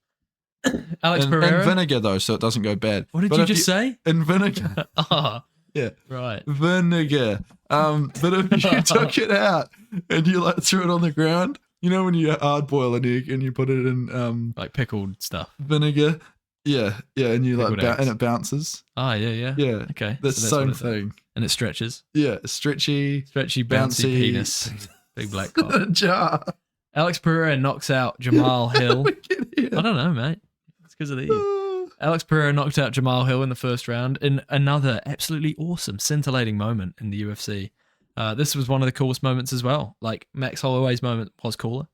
Alex in Pereira. vinegar though, so it doesn't go bad. What did But you if just say? In vinegar. Oh, Yeah. right. Vinegar. But if you took it out and you threw it on the ground, when you hard boil an egg and you put it in Like pickled stuff. vinegar, yeah, and you Pickled eggs. and it bounces. Ah, yeah. Yeah. Okay. That's the so same what it is. thing. And it stretches. Yeah, stretchy Stretchy, bouncy penis. Big black cock. in a jar. Alex Pereira knocks out Jamal Hill. We get here. I don't know, mate. It's because of these. Alex Pereira knocked out Jamal Hill in the first round in another absolutely awesome, scintillating moment in the UFC. This was one of the coolest moments as well. Like, Max Holloway's moment was cooler.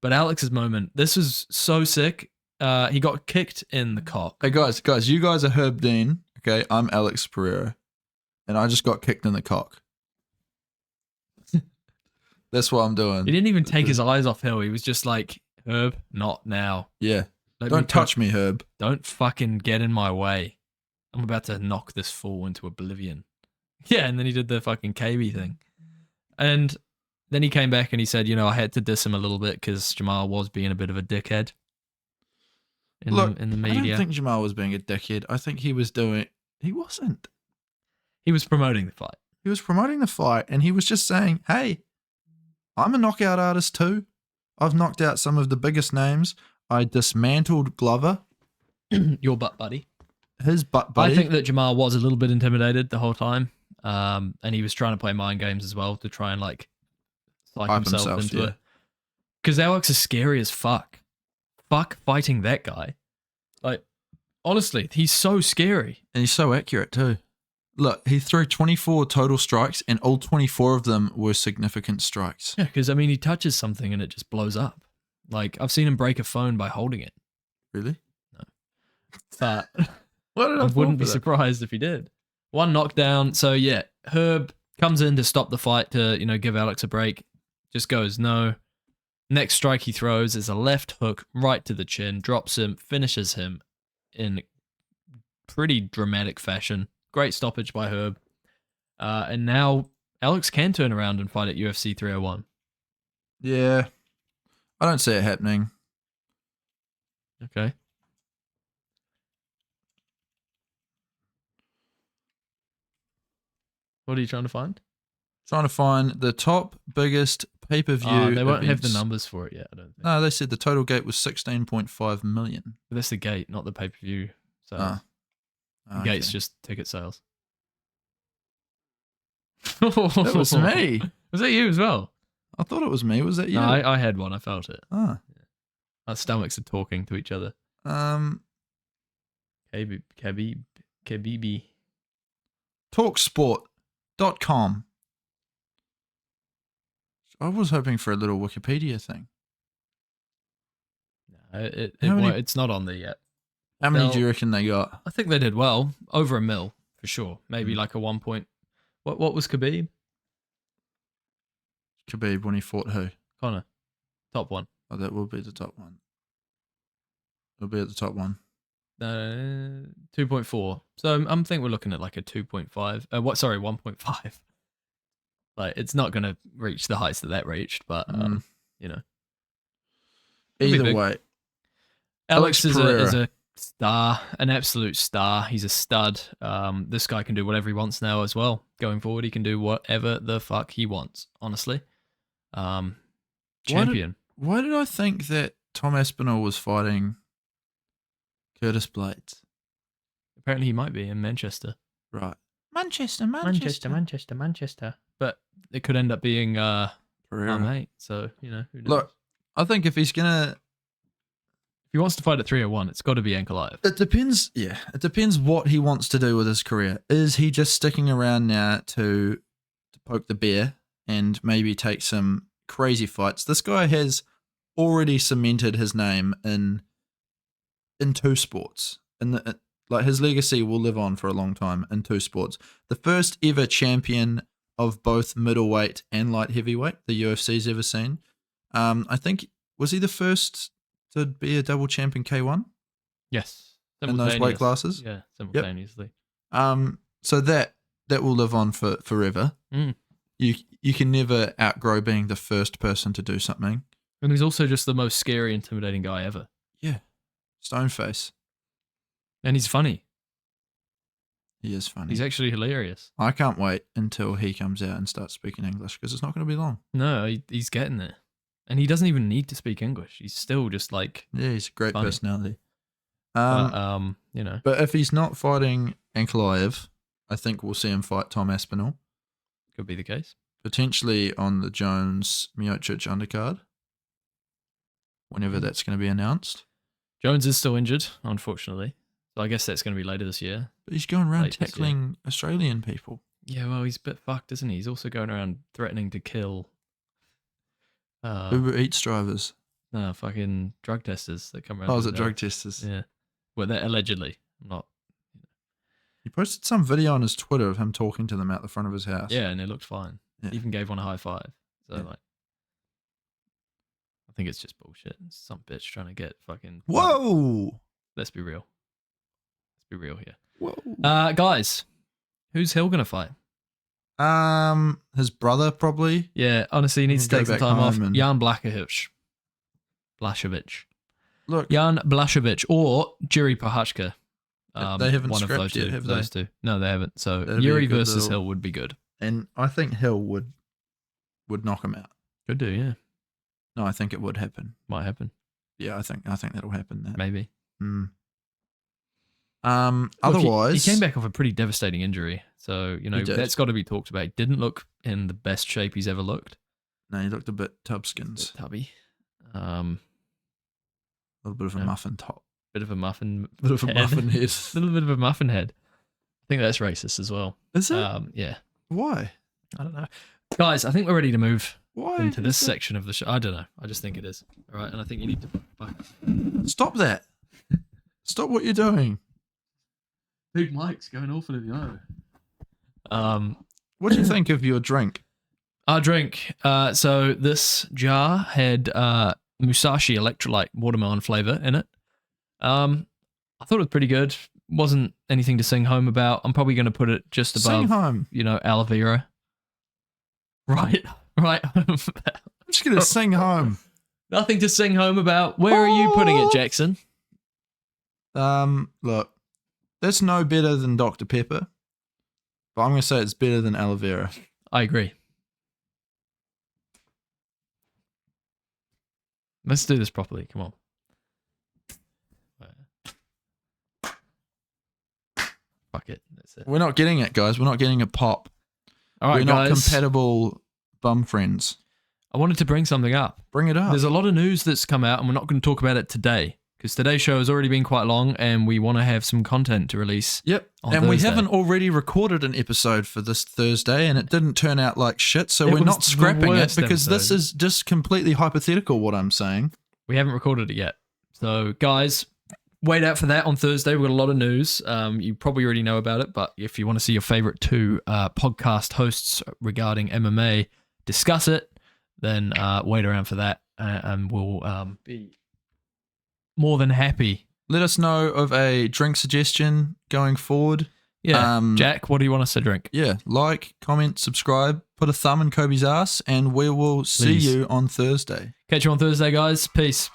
But Alex's moment, this was so sick. He got kicked in the cock. Hey guys, you guys are Herb Dean. Okay, I'm Alex Pereira, and I just got kicked in the cock. That's what I'm doing. He didn't even take his eyes off Hill. He was just like, Herb, not now. Yeah. Let me Don't touch me, Herb. Don't fucking get in my way. I'm about to knock this fool into oblivion. Yeah, and then he did the fucking KB thing. And then he came back and he said, I had to diss him a little bit because Jamal was being a bit of a dickhead in the media. I don't think Jamal was being a dickhead. I think he wasn't. He was promoting the fight. He was promoting the fight and he was just saying, hey, I'm a knockout artist too. I've knocked out some of the biggest names. I dismantled Glover. Your butt buddy. His butt buddy. I think that Jamal was a little bit intimidated the whole time. And he was trying to play mind games as well to try and psych Hype himself into yeah. it. Because Alex is scary as fuck. Fuck fighting that guy. Like, honestly, he's so scary. And he's so accurate too. Look, he threw 24 total strikes and all 24 of them were significant strikes. Yeah, because, he touches something and it just blows up. Like, I've seen him break a phone by holding it. Really? But What did I wouldn't be surprised if he did. One knockdown. So, yeah, Herb comes in to stop the fight to, give Alex a break. Just goes, no. Next strike he throws is a left hook right to the chin, drops him, finishes him in pretty dramatic fashion. Great stoppage by Herb. And now Alex can turn around and fight at UFC 301. Yeah. I don't see it happening. Okay. What are you trying to find? Trying to find the top biggest pay-per-view. They won't have the events. numbers for it yet, I don't think. No, they said the total gate was 16.5 million. But that's the gate, not the pay-per-view. So Ah. the gate's just ticket sales. That was me. Was that you as well? I thought it was me. Was that you? No, I had one. I felt it. Ah. Our stomachs are talking to each other. Khabib. Talksport.com. I was hoping for a little Wikipedia thing. No, How many- it's not on there yet. How many do you reckon they got? I think they did well. Over 1 mil, for sure. Maybe like a 1 point. What was Khabib? Khabib when he fought who? Connor. Top one. Oh, that will be the top one. It'll be at the top one. 2.4. So I'm think we're looking at like a 2.5. 1.5. Like it's not going to reach the heights that reached, but you know. It'll be Either big. way, Alex is Pereira. a star, an absolute star. He's a stud. This guy can do whatever he wants now as well. Going forward, he can do whatever the fuck he wants. Honestly, champion. Why did I think that Tom Aspinall was fighting Curtis Blades? Apparently, he might be in Manchester. Right. Manchester. But it could end up being Pereira. mate. So you know, who knows? Look, I think if he's gonna, if he wants to fight at 301, it's got to be Ankalaev. it depends. Yeah, it depends what he wants to do with his career. Is he just sticking around now to poke the bear and maybe take some crazy fights? This guy has already cemented his name in 2 sports, and like his legacy will live on for a long time in 2 sports. The first ever champion of both middleweight and light heavyweight the UFC's ever seen. I think, was he the first to be a double champ in K1 Yes, in those weight Simultaneous. classes? Yeah, simultaneously. So that will live on for forever. Mm. You can never outgrow being the first person to do something. And he's also just the most scary, intimidating guy ever. Yeah, Stoneface. And he's funny. He is funny. He's actually hilarious. I can't wait until he comes out and starts speaking English because it's not going to be long. No, he's getting there. And he doesn't even need to speak English. He's still just like, Yeah, he's a great Funny. personality. you know. But if he's not fighting Ankalaev, I think we'll see him fight Tom Aspinall, Could be the case. potentially on the Jones Miocic undercard, whenever that's going to be announced. Jones is still injured, unfortunately. So I guess that's going to be later this year. But he's going around Late this year. tackling Australian people. Yeah, well, he's a bit fucked, isn't he? He's also going around threatening to kill Uber Eats drivers. fucking drug testers that come around. Oh, to is the it door. drug testers? Yeah. Well, they're allegedly. Not. He posted some video on his Twitter of him talking to them out the front of his house. Yeah, and it looked fine. Yeah. Even gave one a high five. So, Yeah. like, I think it's just bullshit. It's some bitch trying to get fucking. Whoa! Let's be real. Let's be real here. Whoa! Guys, who's Hill going to fight? His brother probably. Yeah, honestly, he needs to Go take some back time off. home and- Jan Blachowicz. Look, Jan Blachowicz or Jiri Prochazka. They haven't one of scrapped those yet, two. have Those two. No, they haven't. So That'd be a Yuri good versus little- Hill would be good. and I think Hill would knock him out. Could do, yeah. No, I think it would happen. Might happen. Yeah, I think that'll happen. That. Maybe. Mm. Look, Otherwise, he came back off a pretty devastating injury. So, you know, He did. that's got to be talked about. He didn't look in the best shape he's ever looked. No, he looked a bit tubskins. Tubby. A little bit of a Yeah. muffin top. Bit of a muffin. Bit of a head. muffin head. Little bit of a muffin head. I think that's racist as well. Is it? Yeah. Why? I don't know. Guys, I think we're ready to move Why? into this is it? section of the show. I don't know. I just think it is. All right. And I think you need to. Stop that. Stop what you're doing. Big Mike's going awfully low. What do you think of your drink? Our drink. So this jar had Musashi electrolyte watermelon flavor in it. I thought it was pretty good. Wasn't anything to sing home about. I'm probably going to put it just Sing above, home. you know, aloe vera. Right. I'm just going to sing home. Nothing to sing home about. Where are you putting it, Jackson? Look, that's no better than Dr. Pepper, but I'm going to say it's better than aloe vera. I agree. Let's do this properly. Come on. Fuck it. That's it. We're not getting it, guys. We're not getting a pop. All right, We're not guys. compatible bum friends. I wanted to bring something up. Bring it up. There's a lot of news that's come out, and we're not going to talk about it today because today's show has already been quite long, and we want to have some content to release. Yep. on And we Thursday. haven't already recorded an episode for this Thursday, and it didn't turn out like shit, so It we're was not the scrapping it worst because this episode. is just completely hypothetical what I'm saying. We haven't recorded it yet. So, guys, wait out for that on Thursday. We've got a lot of news. You probably already know about it, but if you want to see your favorite two podcast hosts regarding MMA discuss it, then wait around for that, and we'll be more than happy. Let us know of a drink suggestion going forward. Yeah, Jack, what do you want us to drink? Yeah, like, comment, subscribe, put a thumb in Kobe's ass, and we will see Please. you on Thursday. Catch you on Thursday, guys. Peace.